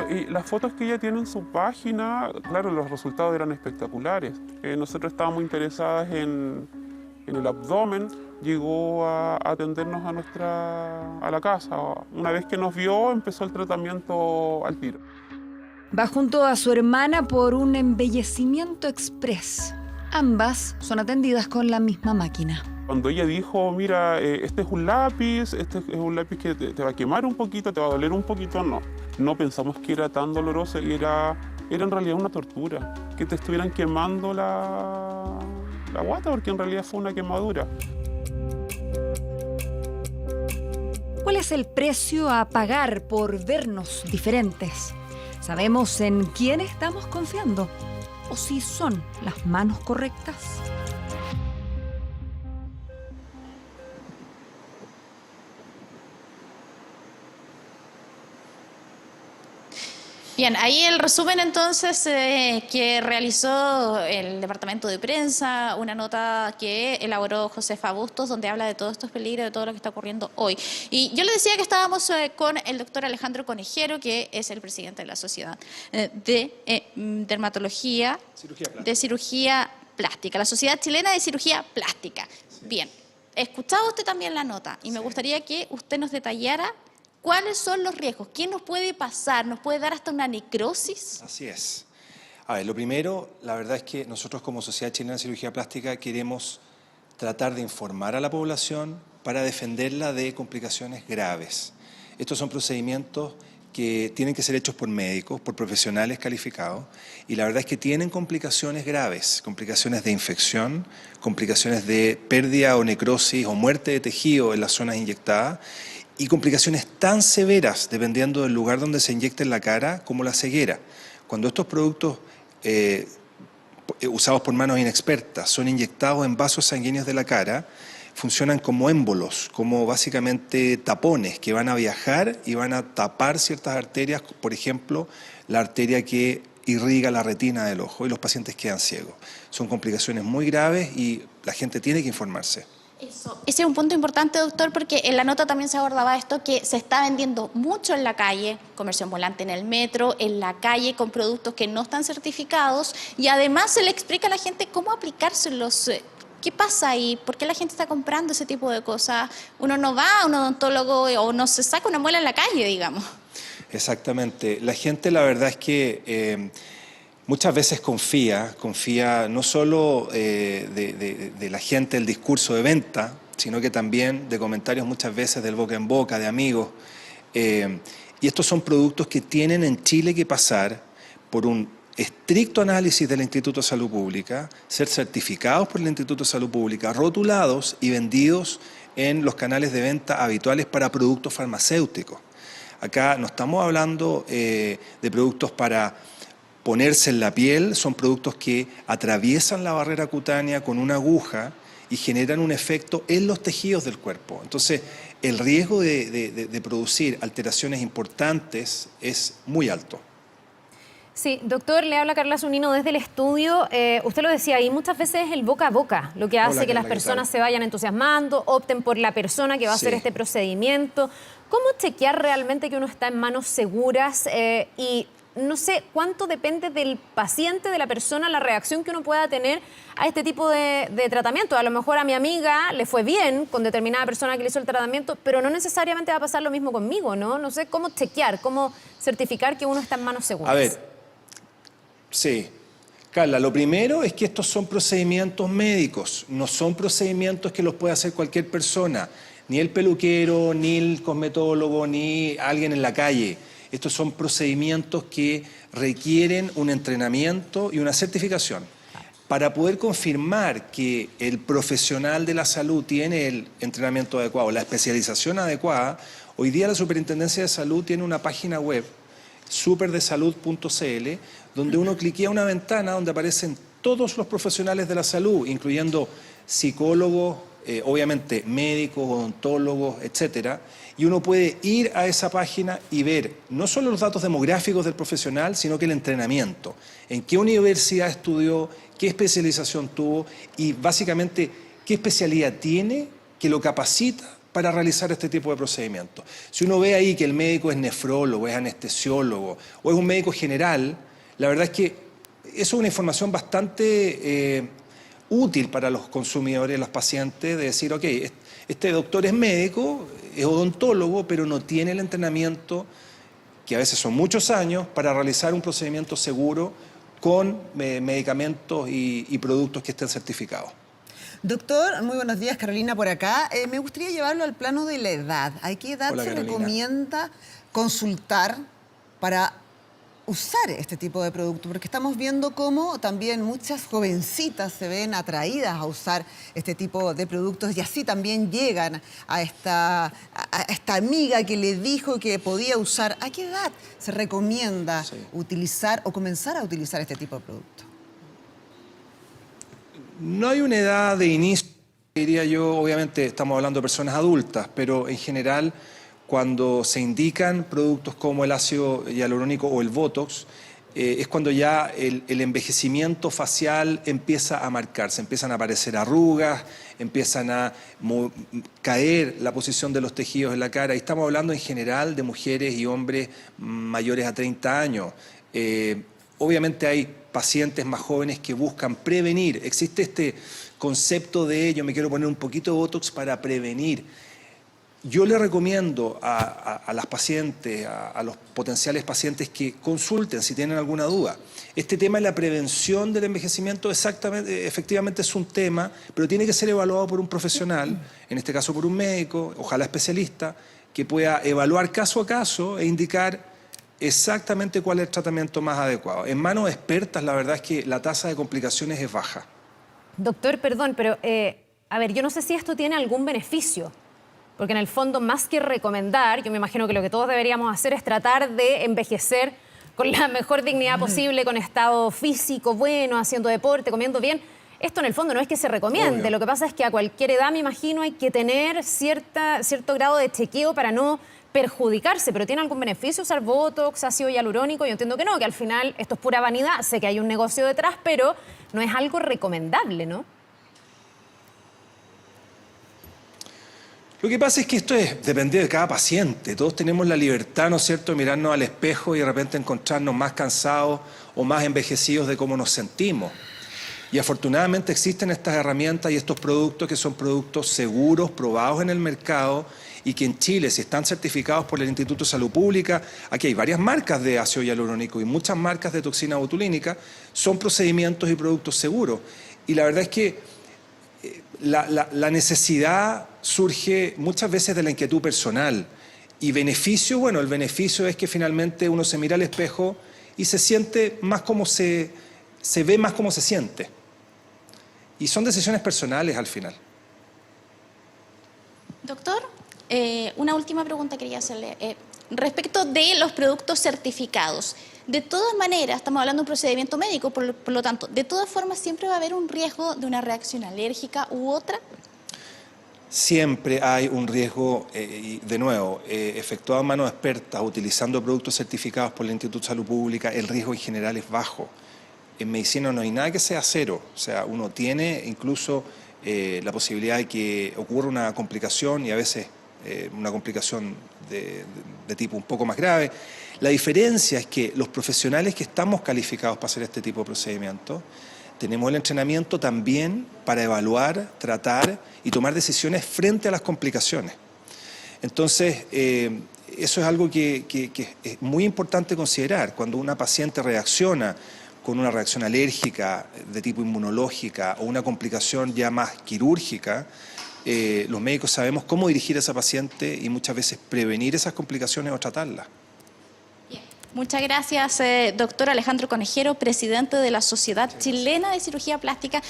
Y las fotos que ella tiene en su página, claro, los resultados eran espectaculares. Nosotros estábamos interesadas en el abdomen, llegó a atendernos a la casa. Una vez que nos vio, empezó el tratamiento al tiro. Va junto a su hermana por un embellecimiento express. Ambas son atendidas con la misma máquina. Cuando ella dijo, mira, este es un lápiz que te va a quemar un poquito, te va a doler un poquito, no pensamos que era tan doloroso y era en realidad una tortura, que te estuvieran quemando la guata, porque en realidad fue una quemadura. ¿Cuál es el precio a pagar por vernos diferentes? ¿Sabemos en quién estamos confiando? ¿O si son las manos correctas? Bien, ahí el resumen entonces que realizó el Departamento de Prensa, una nota que elaboró Josefa Bustos, donde habla de todos estos peligros, de todo lo que está ocurriendo hoy. Y yo le decía que estábamos con el doctor Alejandro Conejero, que es el presidente de la Sociedad de Dermatología, de Cirugía Plástica, la Sociedad Chilena de Cirugía Plástica. Bien, escuchaba usted también la nota y me gustaría que usted nos detallara ¿cuáles son los riesgos? ¿Qué nos puede pasar? ¿Nos puede dar hasta una necrosis? Así es. A ver, lo primero, la verdad es que nosotros como Sociedad Chilena de Cirugía Plástica queremos tratar de informar a la población para defenderla de complicaciones graves. Estos son procedimientos que tienen que ser hechos por médicos, por profesionales calificados, y la verdad es que tienen complicaciones graves, complicaciones de infección, complicaciones de pérdida o necrosis o muerte de tejido en las zonas inyectadas, y complicaciones tan severas, dependiendo del lugar donde se inyecte en la cara, como la ceguera. Cuando estos productos usados por manos inexpertas son inyectados en vasos sanguíneos de la cara, funcionan como émbolos, como básicamente tapones que van a viajar y van a tapar ciertas arterias, por ejemplo, la arteria que irriga la retina del ojo, y los pacientes quedan ciegos. Son complicaciones muy graves y la gente tiene que informarse. Ese es un punto importante, doctor, porque en la nota también se abordaba esto, que se está vendiendo mucho en la calle, comercio ambulante en el metro, en la calle, con productos que no están certificados, y además se le explica a la gente cómo aplicárselos. ¿Qué pasa ahí? ¿Por qué la gente está comprando ese tipo de cosas? Uno no va a un odontólogo o no se saca una muela en la calle, digamos. Exactamente. La gente, la verdad es que muchas veces confía no solo de la gente el discurso de venta, sino que también de comentarios muchas veces del boca en boca, de amigos. Y estos son productos que tienen en Chile que pasar por un estricto análisis del Instituto de Salud Pública, ser certificados por el Instituto de Salud Pública, rotulados y vendidos en los canales de venta habituales para productos farmacéuticos. Acá no estamos hablando de productos para ponerse en la piel, son productos que atraviesan la barrera cutánea con una aguja y generan un efecto en los tejidos del cuerpo. Entonces, el riesgo de producir alteraciones importantes es muy alto. Sí, doctor, le habla Carla Zunino desde el estudio. Usted lo decía ahí, muchas veces es el boca a boca lo que hace que las personas se vayan entusiasmando, opten por la persona que va a hacer este procedimiento. ¿Cómo chequear realmente que uno está en manos seguras? Y no sé cuánto depende del paciente, de la persona, la reacción que uno pueda tener a este tipo de tratamiento. A lo mejor a mi amiga le fue bien con determinada persona que le hizo el tratamiento, pero no necesariamente va a pasar lo mismo conmigo, ¿no? No sé cómo chequear, cómo certificar que uno está en manos seguras. A ver, sí. Carla, lo primero es que estos son procedimientos médicos, no son procedimientos que los puede hacer cualquier persona, ni el peluquero, ni el cosmetólogo, ni alguien en la calle. Estos son procedimientos que requieren un entrenamiento y una certificación. Para poder confirmar que el profesional de la salud tiene el entrenamiento adecuado, la especialización adecuada, hoy día la Superintendencia de Salud tiene una página web, superdesalud.cl, donde uno cliquea una ventana donde aparecen todos los profesionales de la salud, incluyendo psicólogos, obviamente médicos, odontólogos, etcétera, y uno puede ir a esa página y ver no solo los datos demográficos del profesional, sino que el entrenamiento, en qué universidad estudió, qué especialización tuvo y básicamente qué especialidad tiene que lo capacita para realizar este tipo de procedimientos. Si uno ve ahí que el médico es nefrólogo, es anestesiólogo o es un médico general, la verdad es que eso es una información bastante útil para los consumidores, los pacientes, de decir, ok, este doctor es médico, es odontólogo, pero no tiene el entrenamiento, que a veces son muchos años, para realizar un procedimiento seguro con medicamentos y productos que estén certificados. Doctor, muy buenos días, Carolina por acá. Me gustaría llevarlo al plano de la edad. ¿A qué edad se recomienda consultar para usar este tipo de producto? Porque estamos viendo cómo también muchas jovencitas se ven atraídas a usar este tipo de productos y así también llegan a esta amiga que le dijo que podía usar. ¿A qué edad se recomienda utilizar o comenzar a utilizar este tipo de producto? No hay una edad de inicio, diría yo. Obviamente estamos hablando de personas adultas, pero en general cuando se indican productos como el ácido hialurónico o el Botox, es cuando ya el envejecimiento facial empieza a marcarse, empiezan a aparecer arrugas, empiezan a caer la posición de los tejidos en la cara. Y estamos hablando en general de mujeres y hombres mayores a 30 años. Obviamente hay pacientes más jóvenes que buscan prevenir. Existe este concepto de yo me quiero poner un poquito de Botox para prevenir. Yo le recomiendo a las pacientes, a los potenciales pacientes que consulten si tienen alguna duda. Este tema de la prevención del envejecimiento efectivamente es un tema, pero tiene que ser evaluado por un profesional, en este caso por un médico, ojalá especialista, que pueda evaluar caso a caso e indicar exactamente cuál es el tratamiento más adecuado. En manos expertas, la verdad es que la tasa de complicaciones es baja. Doctor, perdón, pero a ver, yo no sé si esto tiene algún beneficio. Porque en el fondo, más que recomendar, yo me imagino que lo que todos deberíamos hacer es tratar de envejecer con la mejor dignidad posible, con estado físico bueno, haciendo deporte, comiendo bien. Esto en el fondo no es que se recomiende. Obvio. Lo que pasa es que a cualquier edad, me imagino, hay que tener cierto grado de chequeo para no perjudicarse. ¿Pero tiene algún beneficio usar Botox, ácido hialurónico? Yo entiendo que no, que al final esto es pura vanidad. Sé que hay un negocio detrás, pero no es algo recomendable, ¿no? Lo que pasa es que esto depende de cada paciente. Todos tenemos la libertad, ¿no es cierto?, de mirarnos al espejo y de repente encontrarnos más cansados o más envejecidos de cómo nos sentimos. Y afortunadamente existen estas herramientas y estos productos que son productos seguros, probados en el mercado y que en Chile, si están certificados por el Instituto de Salud Pública, aquí hay varias marcas de ácido hialurónico y muchas marcas de toxina botulínica, son procedimientos y productos seguros. Y la verdad es que la necesidad surge muchas veces de la inquietud personal. Y beneficio, bueno, el beneficio es que finalmente uno se mira al espejo y se siente más como se ve más como se siente. Y son decisiones personales al final. Doctor, una última pregunta quería hacerle. Respecto de los productos certificados, de todas maneras, estamos hablando de un procedimiento médico, por lo tanto, de todas formas, ¿siempre va a haber un riesgo de una reacción alérgica u otra? Siempre hay un riesgo, y de nuevo, efectuado en manos expertas, utilizando productos certificados por el Instituto de Salud Pública, el riesgo en general es bajo. En medicina no hay nada que sea cero, o sea, uno tiene incluso la posibilidad de que ocurra una complicación y a veces una complicación de tipo un poco más grave. La diferencia es que los profesionales que estamos calificados para hacer este tipo de procedimientos tenemos el entrenamiento también para evaluar, tratar y tomar decisiones frente a las complicaciones. Entonces, eso es algo que es muy importante considerar. Cuando una paciente reacciona con una reacción alérgica de tipo inmunológica o una complicación ya más quirúrgica, los médicos sabemos cómo dirigir a esa paciente y muchas veces prevenir esas complicaciones o tratarlas. Muchas gracias, doctor Alejandro Conejero, presidente de la Sociedad Chilena de Cirugía Plástica.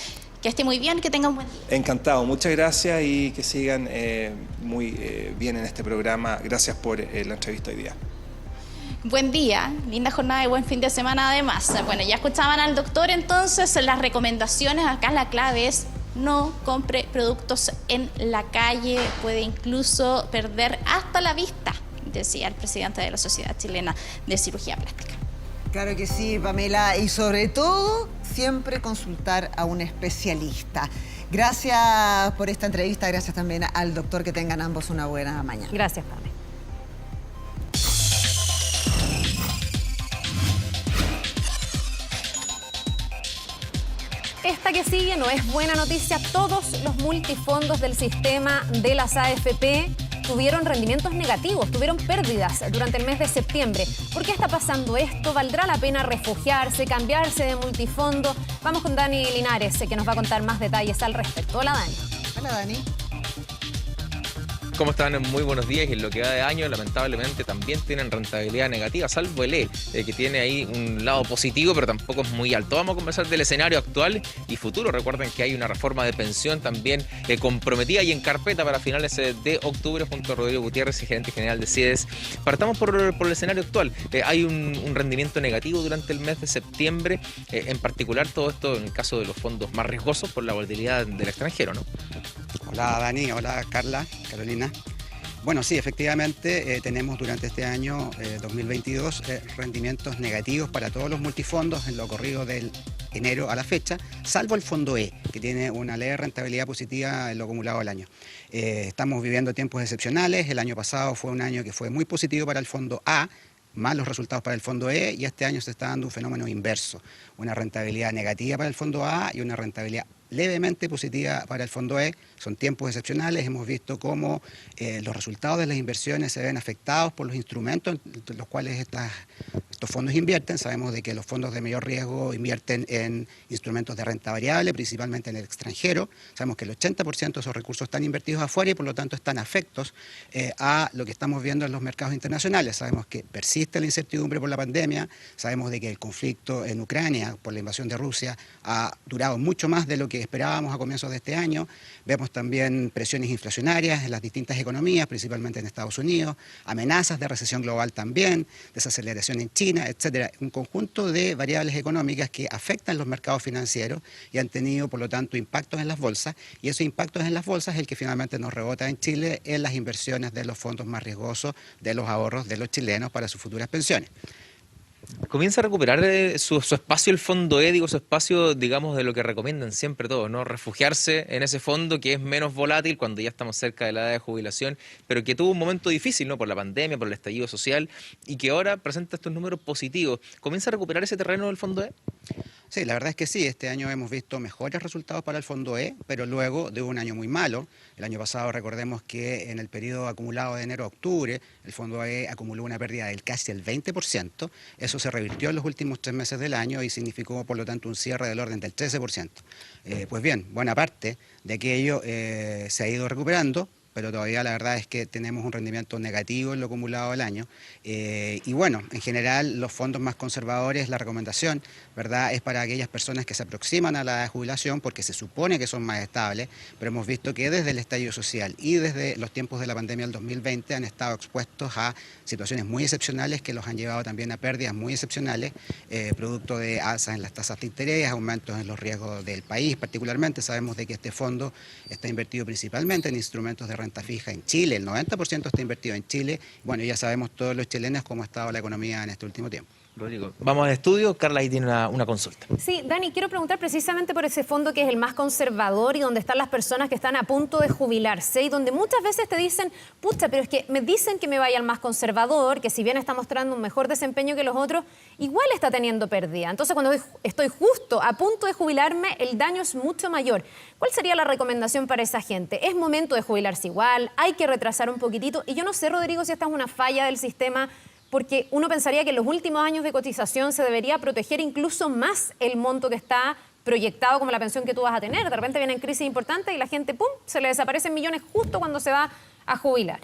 Que esté muy bien, que tenga un buen día. Encantado, muchas gracias y que sigan muy bien en este programa. Gracias por la entrevista hoy día. Buen día, linda jornada y buen fin de semana además. Bueno, ya escuchaban al doctor, entonces las recomendaciones, acá la clave es no compre productos en la calle, puede incluso perder hasta la vista, decía el presidente de la Sociedad Chilena de Cirugía Plástica. Claro que sí, Pamela, y sobre todo siempre consultar a un especialista. Gracias por esta entrevista, gracias también al doctor, que tengan ambos una buena mañana. Gracias, Pamela. Esta que sigue no es buena noticia. Todos los multifondos del sistema de las AFP tuvieron rendimientos negativos, tuvieron pérdidas durante el mes de septiembre. ¿Por qué está pasando esto? ¿Valdrá la pena refugiarse, cambiarse de multifondo? Vamos con Dani Linares, que nos va a contar más detalles al respecto. Hola, Dani. Hola, Dani. ¿Cómo están? Muy buenos días. Y en lo que va de año, lamentablemente, también tienen rentabilidad negativa, salvo el E, que tiene ahí un lado positivo, pero tampoco es muy alto. Vamos a conversar del escenario actual y futuro. Recuerden que hay una reforma de pensión también comprometida y en carpeta para finales de octubre, junto a Rodrigo Gutiérrez, gerente general de CIEDES. Partamos por el escenario actual. Hay un rendimiento negativo durante el mes de septiembre, en particular todo esto en el caso de los fondos más riesgosos por la volatilidad del extranjero, ¿no? Hola Dani, hola Carla, Carolina. Bueno, sí, efectivamente tenemos durante este año 2022 rendimientos negativos para todos los multifondos en lo corrido del enero a la fecha, salvo el fondo E, que tiene una leve rentabilidad positiva en lo acumulado del año. Estamos viviendo tiempos excepcionales. El año pasado fue un año que fue muy positivo para el fondo A, malos resultados para el fondo E, y este año se está dando un fenómeno inverso, una rentabilidad negativa para el fondo A y una rentabilidad levemente positiva para el fondo E. Son tiempos excepcionales. Hemos visto cómo los resultados de las inversiones se ven afectados por los instrumentos en los cuales estos fondos invierten. Sabemos de que los fondos de mayor riesgo invierten en instrumentos de renta variable, principalmente en el extranjero. Sabemos que el 80% de esos recursos están invertidos afuera y por lo tanto están afectos a lo que estamos viendo en los mercados internacionales. Sabemos que persiste la incertidumbre por la pandemia. Sabemos de que el conflicto en Ucrania por la invasión de Rusia ha durado mucho más de lo que esperábamos a comienzos de este año. Vemos también presiones inflacionarias en las distintas economías, principalmente en Estados Unidos, amenazas de recesión global también, desaceleración en China, etcétera. Un conjunto de variables económicas que afectan los mercados financieros y han tenido, por lo tanto, impactos en las bolsas, y esos impactos en las bolsas es el que finalmente nos rebota en Chile en las inversiones de los fondos más riesgosos, de los ahorros de los chilenos para sus futuras pensiones. Comienza a recuperar su espacio el fondo E, su espacio, digamos, de lo que recomiendan siempre todos, ¿no? Refugiarse en ese fondo que es menos volátil cuando ya estamos cerca de la edad de jubilación, pero que tuvo un momento difícil, ¿no? Por la pandemia, por el estallido social, y que ahora presenta estos números positivos. ¿Comienza a recuperar ese terreno del fondo E? Sí, la verdad es que sí. Este año hemos visto mejores resultados para el fondo E, pero luego de un año muy malo. El año pasado, recordemos que en el periodo acumulado de enero a octubre, el fondo E acumuló una pérdida del casi el 20%. Eso se revirtió en los últimos 3 meses del año y significó, por lo tanto, un cierre del orden del 13%. Pues bien, buena parte de aquello se ha ido recuperando, pero todavía la verdad es que tenemos un rendimiento negativo en lo acumulado del año. Y bueno, en general, los fondos más conservadores, la recomendación, ¿verdad?, es para aquellas personas que se aproximan a la edad de jubilación porque se supone que son más estables, pero hemos visto que desde el estallido social y desde los tiempos de la pandemia del 2020 han estado expuestos a situaciones muy excepcionales que los han llevado también a pérdidas muy excepcionales, producto de alzas en las tasas de interés, aumentos en los riesgos del país. Particularmente sabemos de que este fondo está invertido principalmente en instrumentos de renta fija en Chile. El 90% está invertido en Chile. Bueno, ya sabemos todos los chilenos cómo ha estado la economía en este último tiempo. Rodrigo, vamos al estudio. Carla ahí tiene una consulta. Sí, Dani, quiero preguntar precisamente por ese fondo que es el más conservador y donde están las personas que están a punto de jubilarse y donde muchas veces te dicen, pucha, pero es que me dicen que me vaya al más conservador, que si bien está mostrando un mejor desempeño que los otros, igual está teniendo pérdida. Entonces, cuando estoy justo a punto de jubilarme, el daño es mucho mayor. ¿Cuál sería la recomendación para esa gente? ¿Es momento de jubilarse igual? ¿Hay que retrasar un poquitito? Y yo no sé, Rodrigo, si esta es una falla del sistema, porque uno pensaría que en los últimos años de cotización se debería proteger incluso más el monto que está proyectado como la pensión que tú vas a tener. De repente vienen crisis importantes y la gente, ¡pum!, se le desaparecen millones justo cuando se va a jubilar.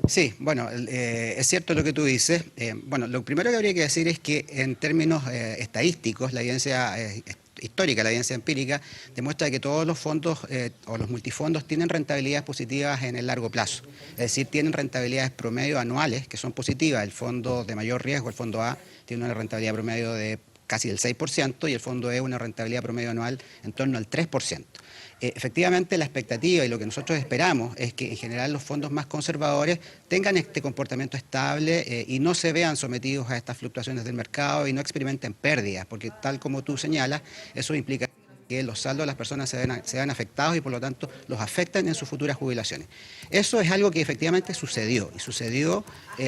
Sí, bueno, es cierto lo que tú dices. Bueno, lo primero que habría que decir es que en términos estadísticos, la evidencia histórica, la evidencia empírica, demuestra que todos los fondos o los multifondos tienen rentabilidades positivas en el largo plazo. Es decir, tienen rentabilidades promedio anuales que son positivas. El fondo de mayor riesgo, el fondo A, tiene una rentabilidad promedio de casi el 6% y el fondo E una rentabilidad promedio anual en torno al 3%. Efectivamente, la expectativa y lo que nosotros esperamos es que en general los fondos más conservadores tengan este comportamiento estable y no se vean sometidos a estas fluctuaciones del mercado y no experimenten pérdidas, porque tal como tú señalas, eso implica que los saldos de las personas se ven afectados y por lo tanto los afectan en sus futuras jubilaciones. Eso es algo que efectivamente sucedió y sucedió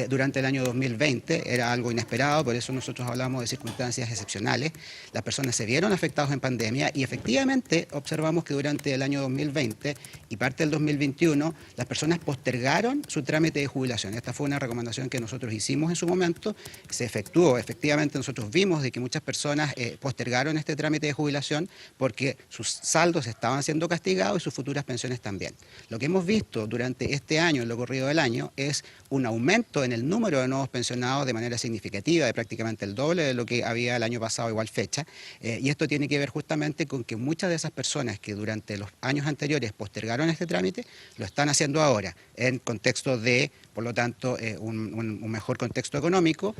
durante el año 2020, era algo inesperado, por eso nosotros hablamos de circunstancias excepcionales. Las personas se vieron afectadas en pandemia y efectivamente observamos que durante el año 2020 y parte del 2021 las personas postergaron su trámite de jubilación. Esta fue una recomendación que nosotros hicimos en su momento, se efectuó, efectivamente nosotros vimos de que muchas personas postergaron este trámite de jubilación porque sus saldos estaban siendo castigados y sus futuras pensiones también. Lo que hemos visto durante este año, en lo corrido del año, es un aumento en el número de nuevos pensionados de manera significativa, de prácticamente el doble de lo que había el año pasado a igual fecha, y esto tiene que ver justamente con que muchas de esas personas que durante los años anteriores postergaron este trámite, lo están haciendo ahora, en contexto de, por lo tanto, un mejor contexto económico,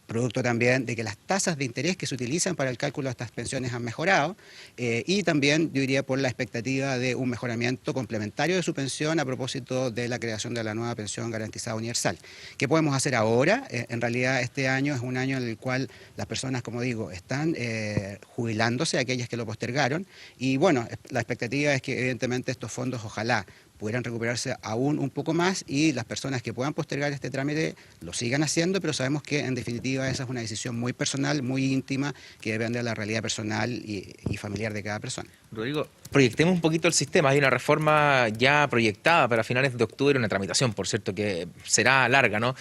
producto también de que las tasas de interés que se utilizan para el cálculo de estas pensiones han mejorado y también, yo diría, por la expectativa de un mejoramiento complementario de su pensión a propósito de la creación de la nueva pensión garantizada universal. ¿Qué podemos hacer ahora? En realidad este año es un año en el cual las personas, como digo, están jubilándose, aquellas que lo postergaron, y bueno, la expectativa es que evidentemente estos fondos ojalá pudieran recuperarse aún un poco más y las personas que puedan postergar este trámite lo sigan haciendo, pero sabemos que en definitiva esa es una decisión muy personal, muy íntima, que depende de la realidad personal y familiar de cada persona. Rodrigo, proyectemos un poquito el sistema. Hay una reforma ya proyectada para finales de octubre, una tramitación, por cierto, que será larga, ¿no?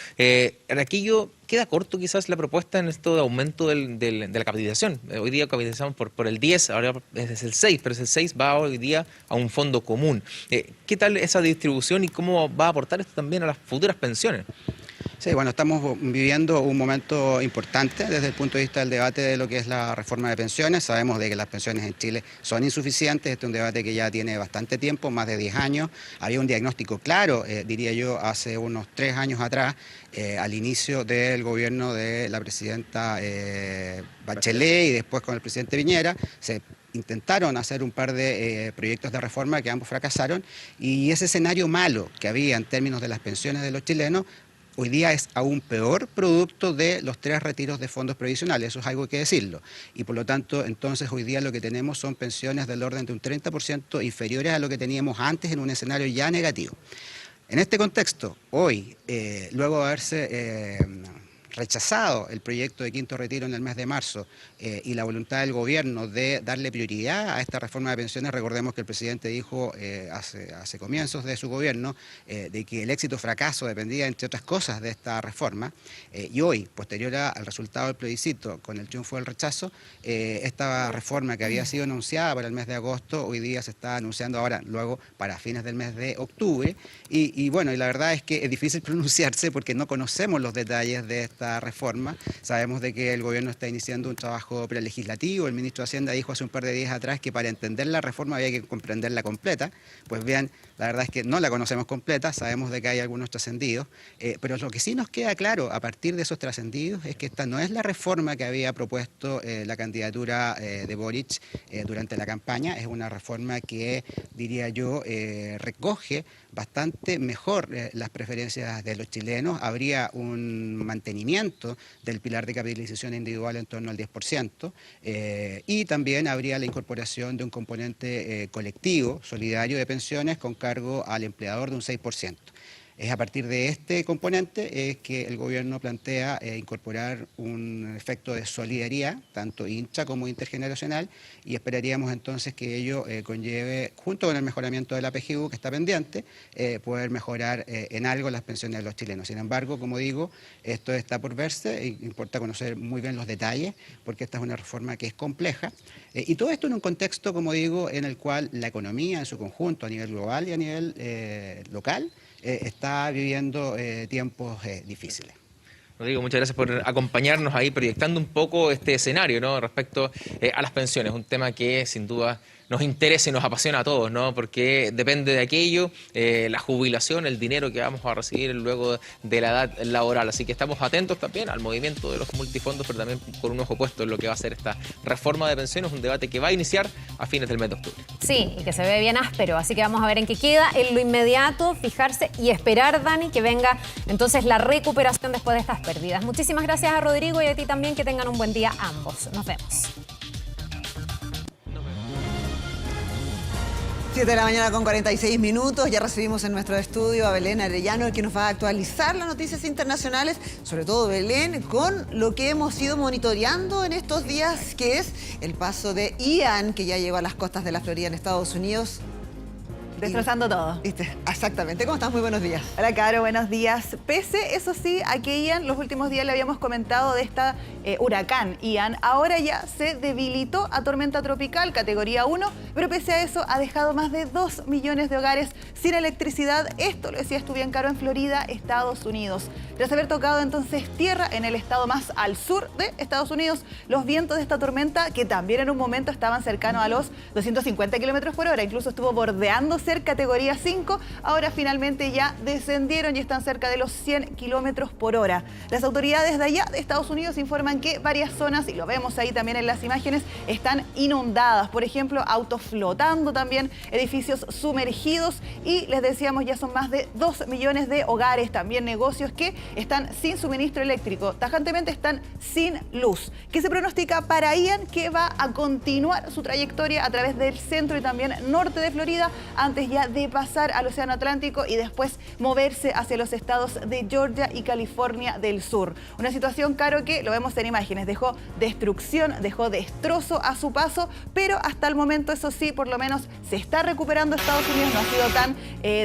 Aquello queda corto quizás la propuesta en esto de aumento de la capitalización. Hoy día capitalizamos por el 10, ahora es el 6, pero ese 6 va hoy día a un fondo común. ¿Qué tal esa distribución y cómo va a aportar esto también a las futuras pensiones? Sí, bueno, estamos viviendo un momento importante desde el punto de vista del debate de lo que es la reforma de pensiones. Sabemos de que las pensiones en Chile son insuficientes, este es un debate que ya tiene bastante tiempo, más de 10 años. Había un diagnóstico claro, diría yo, hace unos 3 años atrás, al inicio del gobierno de la presidenta Bachelet y después con el presidente Piñera. Se intentaron hacer un par de proyectos de reforma que ambos fracasaron y ese escenario malo que había en términos de las pensiones de los chilenos hoy día es aún peor producto de los 3 retiros de fondos previsionales, eso es algo que decirlo. Y por lo tanto, entonces hoy día lo que tenemos son pensiones del orden de un 30% inferiores a lo que teníamos antes en un escenario ya negativo. En este contexto, hoy, luego de haberse rechazado el proyecto de quinto retiro en el mes de marzo y la voluntad del gobierno de darle prioridad a esta reforma de pensiones, recordemos que el presidente dijo hace comienzos de su gobierno de que el éxito o fracaso dependía, entre otras cosas, de esta reforma, y hoy, posterior al resultado del plebiscito, con el triunfo del rechazo, esta reforma que había sido anunciada para el mes de agosto, hoy día se está anunciando ahora, luego, para fines del mes de octubre, y bueno, y la verdad es que es difícil pronunciarse porque no conocemos los detalles de esta reforma. Sabemos de que el gobierno está iniciando un trabajo prelegislativo. El ministro de Hacienda dijo hace un par de días atrás que para entender la reforma había que comprenderla completa. Pues bien, la verdad es que no la conocemos completa, sabemos de que hay algunos trascendidos, pero lo que sí nos queda claro a partir de esos trascendidos es que esta no es la reforma que había propuesto la candidatura de Boric durante la campaña, es una reforma que, diría yo, recoge bastante mejor las preferencias de los chilenos. Habría un mantenimiento del pilar de capitalización individual en torno al 10% y también habría la incorporación de un componente colectivo, solidario de pensiones con cargo al empleador de un 6%. Es a partir de este componente que el gobierno plantea incorporar un efecto de solidaridad, tanto intra como intergeneracional, y esperaríamos entonces que ello conlleve, junto con el mejoramiento de la PGU que está pendiente, poder mejorar en algo las pensiones de los chilenos. Sin embargo, como digo, esto está por verse, e importa conocer muy bien los detalles, porque esta es una reforma que es compleja, y todo esto en un contexto, como digo, en el cual la economía en su conjunto, a nivel global y a nivel local, está viviendo tiempos difíciles. Rodrigo, muchas gracias por acompañarnos ahí proyectando un poco este escenario, ¿no?, respecto a las pensiones, un tema que sin duda nos interesa y nos apasiona a todos, ¿no?, porque depende de aquello, la jubilación, el dinero que vamos a recibir luego de la edad laboral. Así que estamos atentos también al movimiento de los multifondos, pero también con un ojo puesto en lo que va a ser esta reforma de pensiones, un debate que va a iniciar a fines del mes de octubre. Sí, y que se ve bien áspero, así que vamos a ver en qué queda. En lo inmediato, fijarse y esperar, Dani, que venga entonces la recuperación después de estas pérdidas. Muchísimas gracias a Rodrigo y a ti también, que tengan un buen día ambos. Nos vemos. 7 de la mañana con 46 minutos. Ya recibimos en nuestro estudio a Belén Arellano, que nos va a actualizar las noticias internacionales, sobre todo Belén, con lo que hemos ido monitoreando en estos días, que es el paso de Ian, que ya llegó a las costas de la Florida en Estados Unidos. Destrozando todo. Exactamente. ¿Cómo estás? Muy buenos días. Hola, Caro, buenos días. Pese, eso sí, a que Ian, los últimos días le habíamos comentado de esta huracán Ian, ahora ya se debilitó a tormenta tropical, categoría 1, pero pese a eso ha dejado más de 2 millones de hogares sin electricidad. Esto, lo decías tú bien, Caro, en Florida, Estados Unidos. Tras haber tocado entonces tierra en el estado más al sur de Estados Unidos, los vientos de esta tormenta, que también en un momento estaban cercanos a los 250 kilómetros por hora, incluso estuvo bordeando ser categoría 5, ahora finalmente ya descendieron y están cerca de los 100 kilómetros por hora. Las autoridades de allá de Estados Unidos informan que varias zonas, y lo vemos ahí también en las imágenes, están inundadas. Por ejemplo, autos flotando también, edificios sumergidos, y les decíamos, ya son más de 2 millones de hogares, también negocios que están sin suministro eléctrico, tajantemente están sin luz. ¿Qué se pronostica para Ian? Que va a continuar su trayectoria a través del centro y también norte de Florida, antes ya de pasar al Océano Atlántico y después moverse hacia los estados de Georgia y California del Sur. Una situación, Caro, que lo vemos en imágenes, dejó destrucción, dejó destrozo a su paso, pero hasta el momento, eso sí, por lo menos se está recuperando Estados Unidos, no ha sido tan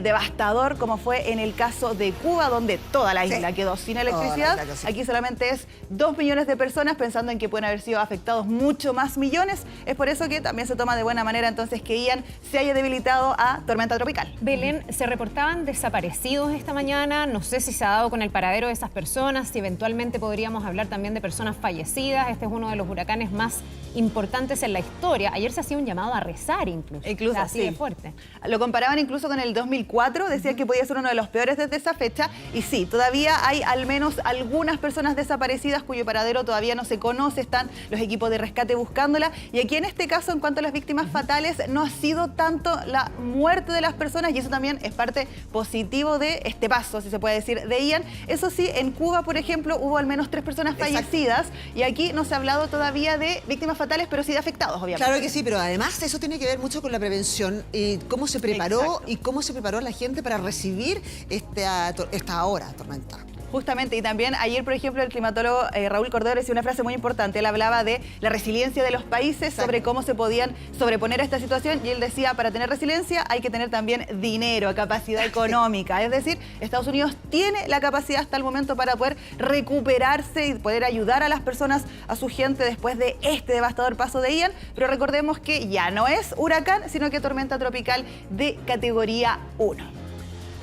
devastador como fue en el caso de Cuba, donde toda la isla quedó sin electricidad. Aquí solamente es 2 millones de personas, pensando en que pueden haber sido afectados mucho más millones. Es por eso que también se toma de buena manera entonces que Ian se haya debilitado a tormenta tropical. Belén, se reportaban desaparecidos esta mañana. No sé si se ha dado con el paradero de esas personas, si eventualmente podríamos hablar también de personas fallecidas. Este es uno de los huracanes más importantes en la historia. Ayer se hacía un llamado a rezar incluso así sí, de fuerte. Lo comparaban incluso con el 2004, decían que podía ser uno de los peores desde esa fecha, y sí, todavía hay al menos algunas personas desaparecidas cuyo paradero todavía no se conoce, están los equipos de rescate buscándola, y aquí en este caso, en cuanto a las víctimas fatales, no ha sido tanto la muerte de las personas, y eso también es parte positivo de este paso, si se puede decir, de Ian. Eso sí, en Cuba, por ejemplo, hubo al menos 3 personas fallecidas, y aquí no se ha hablado todavía de víctimas fatales, pero sí de afectados, obviamente. Claro que sí, pero además eso tiene que ver mucho con la prevención y cómo se preparó y cómo se preparó la gente para recibir esta hora tormenta. Justamente, y también ayer, por ejemplo, el climatólogo Raúl Cordero decía una frase muy importante. Él hablaba de la resiliencia de los países, sobre cómo se podían sobreponer a esta situación, y él decía, para tener resiliencia hay que tener también dinero, capacidad económica. Es decir, Estados Unidos tiene la capacidad hasta el momento para poder recuperarse y poder ayudar a las personas, a su gente, después de este devastador paso de Ian. Pero recordemos que ya no es huracán, sino que tormenta tropical de categoría 1.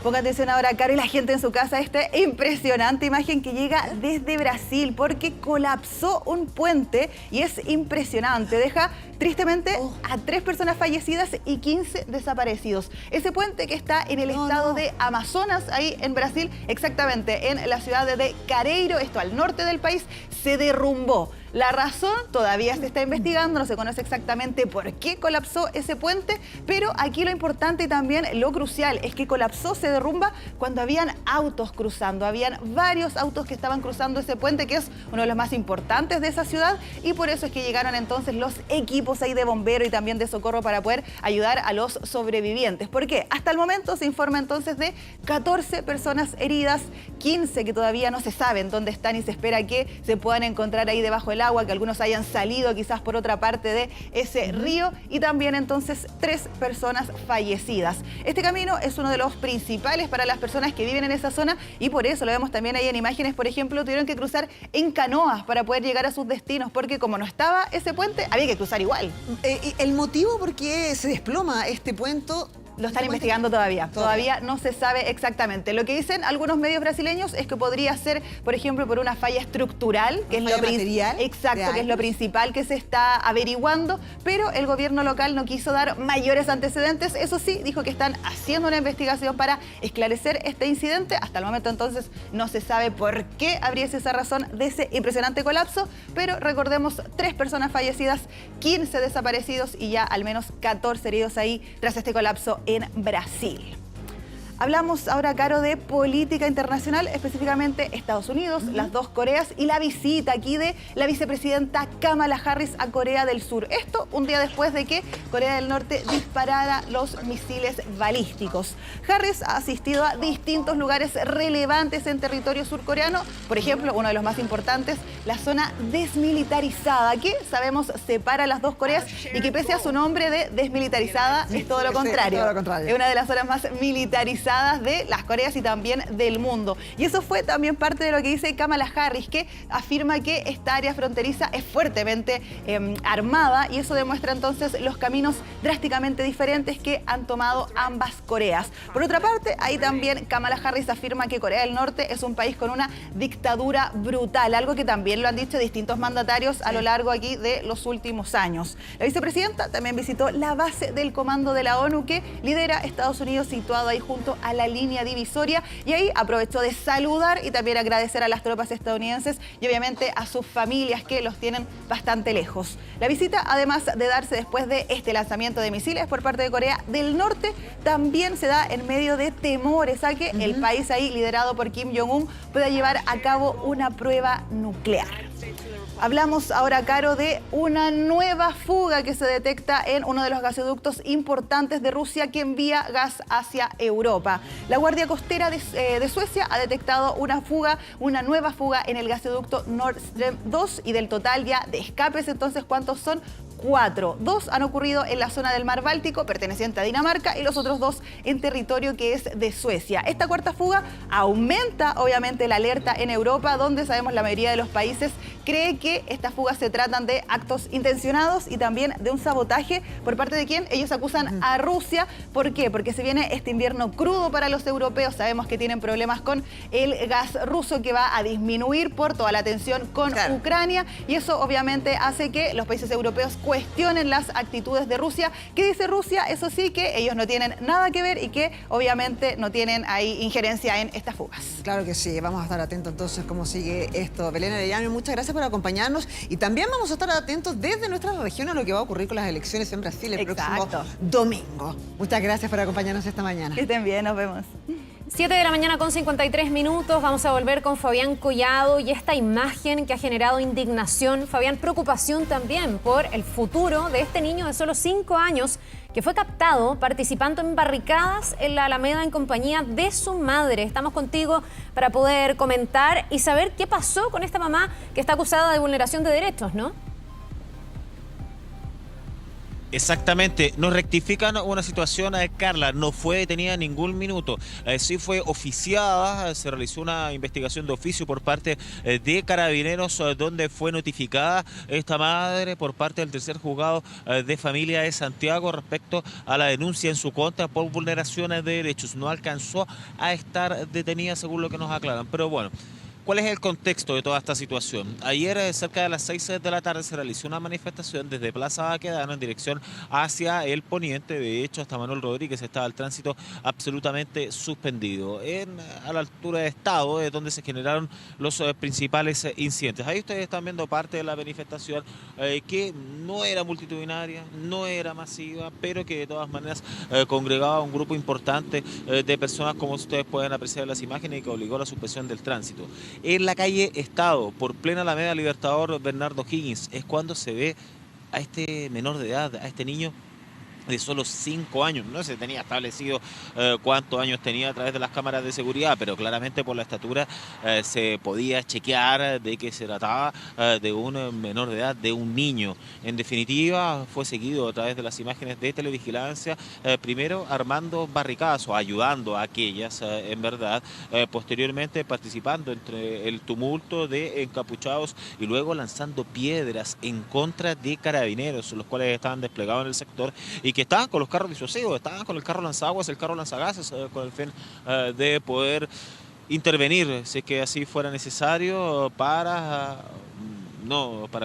Ponga atención ahora, Caro, y la gente en su casa, esta impresionante imagen que llega desde Brasil, porque colapsó un puente y es impresionante. Deja tristemente a 3 personas fallecidas y 15 desaparecidos. Ese puente que está en el estado de Amazonas, ahí en Brasil, exactamente en la ciudad de Careiro, esto al norte del país, se derrumbó. La razón todavía se está investigando, no se conoce exactamente por qué colapsó ese puente, pero aquí lo importante y también lo crucial es que colapsó, se derrumba cuando habían autos cruzando. Habían varios autos que estaban cruzando ese puente, que es uno de los más importantes de esa ciudad, y por eso es que llegaron entonces los equipos ahí de bombero y también de socorro para poder ayudar a los sobrevivientes. ¿Por qué? Hasta el momento se informa entonces de 14 personas heridas, 15 que todavía no se saben dónde están y se espera que se puedan encontrar ahí debajo del agua, que algunos hayan salido quizás por otra parte de ese río, y también entonces 3 personas fallecidas. Este camino es uno de los principales para las personas que viven en esa zona, y por eso lo vemos también ahí en imágenes. Por ejemplo, tuvieron que cruzar en canoas para poder llegar a sus destinos, porque como no estaba ese puente, había que cruzar igual. El motivo por qué se desploma este puente Lo están investigando todavía. Todavía no se sabe exactamente. Lo que dicen algunos medios brasileños es que podría ser, por ejemplo, por una falla estructural, que es lo material. Exacto, que es lo principal que se está averiguando, pero el gobierno local no quiso dar mayores antecedentes. Eso sí, dijo que están haciendo una investigación para esclarecer este incidente. Hasta el momento entonces no se sabe por qué habría sido esa razón de ese impresionante colapso, pero recordemos 3 personas fallecidas, 15 desaparecidos y ya al menos 14 heridos ahí tras este colapso en Brasil. Hablamos ahora, Caro, de política internacional, específicamente Estados Unidos, las 2 Coreas y la visita aquí de la vicepresidenta Kamala Harris a Corea del Sur. Esto un día después de que Corea del Norte disparara los misiles balísticos. Harris ha asistido a distintos lugares relevantes en territorio surcoreano, por ejemplo, uno de los más importantes, la zona desmilitarizada, que sabemos separa las 2 Coreas y que pese a su nombre de desmilitarizada es todo lo contrario. Todo lo contrario. Es una de las zonas más militarizadas de las Coreas y también del mundo. Y eso fue también parte de lo que dice Kamala Harris, que afirma que esta área fronteriza es fuertemente armada, y eso demuestra entonces los caminos drásticamente diferentes que han tomado ambas Coreas. Por otra parte, ahí también Kamala Harris afirma que Corea del Norte es un país con una dictadura brutal, algo que también lo han dicho distintos mandatarios a lo largo aquí de los últimos años. La vicepresidenta también visitó la base del Comando de la ONU que lidera Estados Unidos, situado ahí junto a la línea divisoria, y ahí aprovechó de saludar y también agradecer a las tropas estadounidenses y obviamente a sus familias que los tienen bastante lejos. La visita, además de darse después de este lanzamiento de misiles por parte de Corea del Norte, también se da en medio de temores a que el país ahí liderado por Kim Jong-un pueda llevar a cabo una prueba nuclear. Hablamos ahora, Caro, de una nueva fuga que se detecta en uno de los gasoductos importantes de Rusia que envía gas hacia Europa. La Guardia Costera de Suecia ha detectado una nueva fuga en el gasoducto Nord Stream 2, y del total ya de escapes, entonces, ¿cuántos son? 4. 2 han ocurrido en la zona del Mar Báltico, perteneciente a Dinamarca, y los otros 2 en territorio que es de Suecia. Esta cuarta fuga aumenta, obviamente, la alerta en Europa, donde sabemos la mayoría de los países cree que estas fugas se tratan de actos intencionados y también de un sabotaje por parte de quien ellos acusan a Rusia. ¿Por qué? Porque se viene este invierno crudo para los europeos. Sabemos que tienen problemas con el gas ruso, que va a disminuir por toda la tensión con Ucrania, y eso obviamente hace que los países europeos cuestionen las actitudes de Rusia. ¿Qué dice Rusia? Eso sí, que ellos no tienen nada que ver y que obviamente no tienen ahí injerencia en estas fugas. Claro que sí, vamos a estar atentos entonces cómo sigue esto. Belén Arellano, muchas gracias por acompañarnos, y también vamos a estar atentos desde nuestra región a lo que va a ocurrir con las elecciones en Brasil el próximo domingo. Muchas gracias por acompañarnos esta mañana. Que estén bien, nos vemos. 7 de la mañana con 53 minutos. Vamos a volver con Fabián Collado y esta imagen que ha generado indignación. Fabián, preocupación también por el futuro de este niño de solo 5 años que fue captado participando en barricadas en la Alameda en compañía de su madre. Estamos contigo para poder comentar y saber qué pasó con esta mamá que está acusada de vulneración de derechos, ¿no? Exactamente, nos rectifican una situación, Carla, no fue detenida ningún minuto, sí fue oficiada, se realizó una investigación de oficio por parte de Carabineros, donde fue notificada esta madre por parte del tercer juzgado de familia de Santiago respecto a la denuncia en su contra por vulneraciones de derechos. No alcanzó a estar detenida según lo que nos aclaran, pero bueno. ¿Cuál es el contexto de toda esta situación? Ayer, cerca de las 6 de la tarde, se realizó una manifestación desde Plaza Baquedano en dirección hacia el poniente. De hecho, hasta Manuel Rodríguez estaba el tránsito absolutamente suspendido. A la altura de Estado es donde se generaron los principales incidentes. Ahí ustedes están viendo parte de la manifestación que no era multitudinaria, no era masiva, pero que de todas maneras congregaba un grupo importante de personas, como ustedes pueden apreciar en las imágenes, y que obligó a la suspensión del tránsito. En la calle Estado, por plena Alameda Libertador Bernardo Higgins, es cuando se ve a este menor de edad, a este niño de solo 5 años. No se tenía establecido cuántos años tenía a través de las cámaras de seguridad, pero claramente por la estatura se podía chequear de que se trataba de un menor de edad, de un niño. En definitiva, fue seguido a través de las imágenes de televigilancia, primero armando barricadas o ayudando a aquellas, en verdad, posteriormente participando entre el tumulto de encapuchados y luego lanzando piedras en contra de Carabineros, los cuales estaban desplegados en el sector y que estaban con los carros disuasivos, estaban con el carro lanzaguas, el carro lanzagases, con el fin de poder intervenir, si es que así fuera necesario, para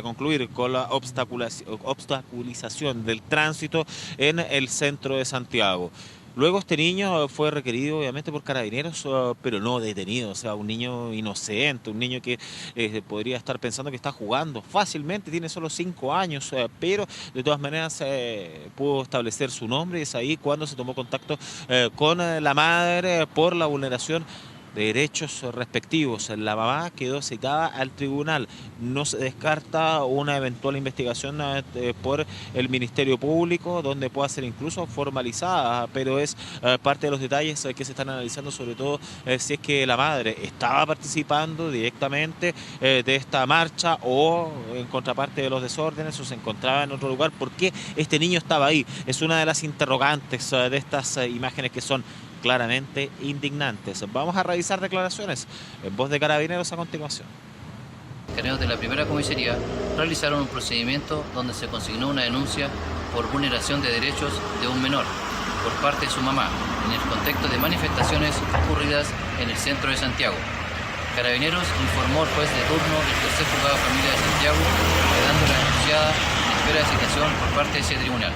concluir con la obstaculización del tránsito en el centro de Santiago. Luego este niño fue requerido obviamente por carabineros, pero no detenido, o sea, un niño inocente, un niño que podría estar pensando que está jugando fácilmente, tiene solo 5 años, pero de todas maneras pudo establecer su nombre y es ahí cuando se tomó contacto con la madre por la vulneración de derechos respectivos. La mamá quedó citada al tribunal. No se descarta una eventual investigación por el Ministerio Público, donde pueda ser incluso formalizada, pero es parte de los detalles que se están analizando, sobre todo si es que la madre estaba participando directamente de esta marcha o en contraparte de los desórdenes o se encontraba en otro lugar. ¿Por qué este niño estaba ahí? Es una de las interrogantes de estas imágenes que son claramente indignantes. Vamos a revisar declaraciones en voz de Carabineros a continuación. Carabineros de la primera comisaría realizaron un procedimiento donde se consignó una denuncia por vulneración de derechos de un menor por parte de su mamá en el contexto de manifestaciones ocurridas en el centro de Santiago. Carabineros informó al juez de turno del tercer juzgado de familia de Santiago, quedando la denunciada en espera de citación por parte de ese tribunal.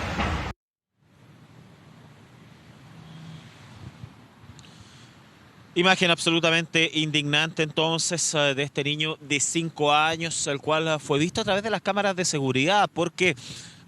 Imagen absolutamente indignante entonces de este niño de 5 años, el cual fue visto a través de las cámaras de seguridad, porque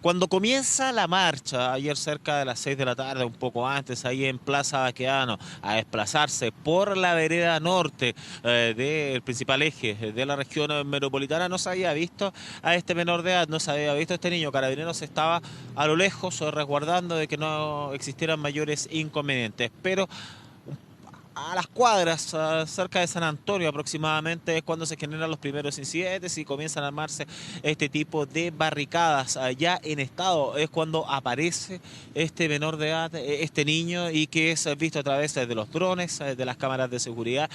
cuando comienza la marcha, ayer cerca de las 6 de la tarde, un poco antes, ahí en Plaza Baquedano, a desplazarse por la vereda norte del principal eje de la región metropolitana, no se había visto a este menor de edad, no se había visto a este niño. Carabineros estaba a lo lejos resguardando de que no existieran mayores inconvenientes, pero a las cuadras, cerca de San Antonio aproximadamente, es cuando se generan los primeros incidentes y comienzan a armarse este tipo de barricadas. Ya en estado es cuando aparece este menor de edad, este niño, y que es visto a través de los drones, de las cámaras de seguridad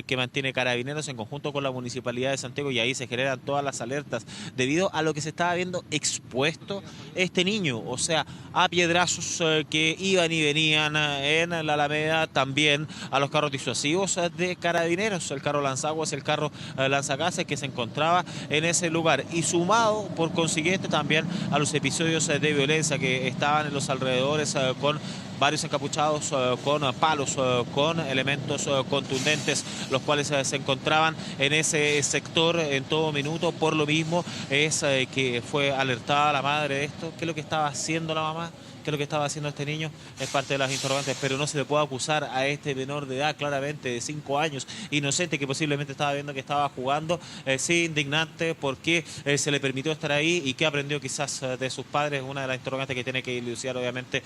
que mantiene Carabineros en conjunto con la Municipalidad de Santiago, y ahí se generan todas las alertas debido a lo que se estaba viendo expuesto este niño, o sea, a piedrazos que iban y venían en la Alameda, también a los carros disuasivos de Carabineros, el carro lanzaguas, el carro lanzagases que se encontraba en ese lugar, y sumado por consiguiente también a los episodios de violencia que estaban en los alrededores con varios encapuchados, con palos, con elementos contundentes, los cuales se encontraban en ese sector en todo minuto. Por lo mismo es que fue alertada la madre de esto. ¿Qué es lo que estaba haciendo la mamá? ¿Qué es lo que estaba haciendo este niño? Es parte de las interrogantes, pero no se le puede acusar a este menor de edad, claramente de 5 años, inocente, que posiblemente estaba viendo que estaba jugando. Sí, indignante, porque se le permitió estar ahí y qué aprendió quizás de sus padres, una de las interrogantes que tiene que dilucidar obviamente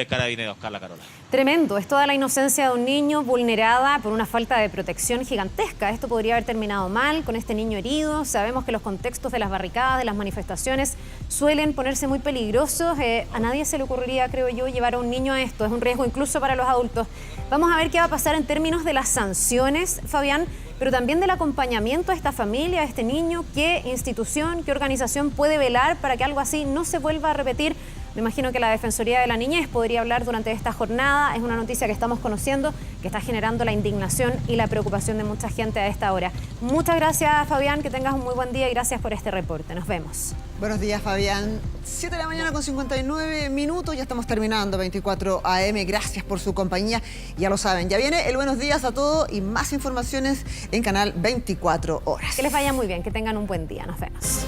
Carabineros. Carla Carola. Tremendo, es toda la inocencia de un niño vulnerada por una falta de protección gigantesca. Esto podría haber terminado mal con este niño herido. Sabemos que los contextos de las barricadas, de las manifestaciones, suelen ponerse muy peligrosos. A nadie se le ocurre, creo yo, llevar a un niño a esto. Es un riesgo incluso para los adultos. Vamos a ver qué va a pasar en términos de las sanciones, Fabián, pero también del acompañamiento a esta familia, a este niño. ¿Qué institución, qué organización puede velar para que algo así no se vuelva a repetir? Me imagino que la Defensoría de la Niñez podría hablar durante esta jornada. Es una noticia que estamos conociendo, que está generando la indignación y la preocupación de mucha gente a esta hora. Muchas gracias, Fabián, que tengas un muy buen día y gracias por este reporte. Nos vemos. Buenos días, Fabián. 7 de la mañana con 59 minutos, ya estamos terminando 24 AM. Gracias por su compañía. Ya lo saben, ya viene el buenos días a todos y más informaciones en Canal 24 Horas. Que les vaya muy bien, que tengan un buen día. Nos vemos.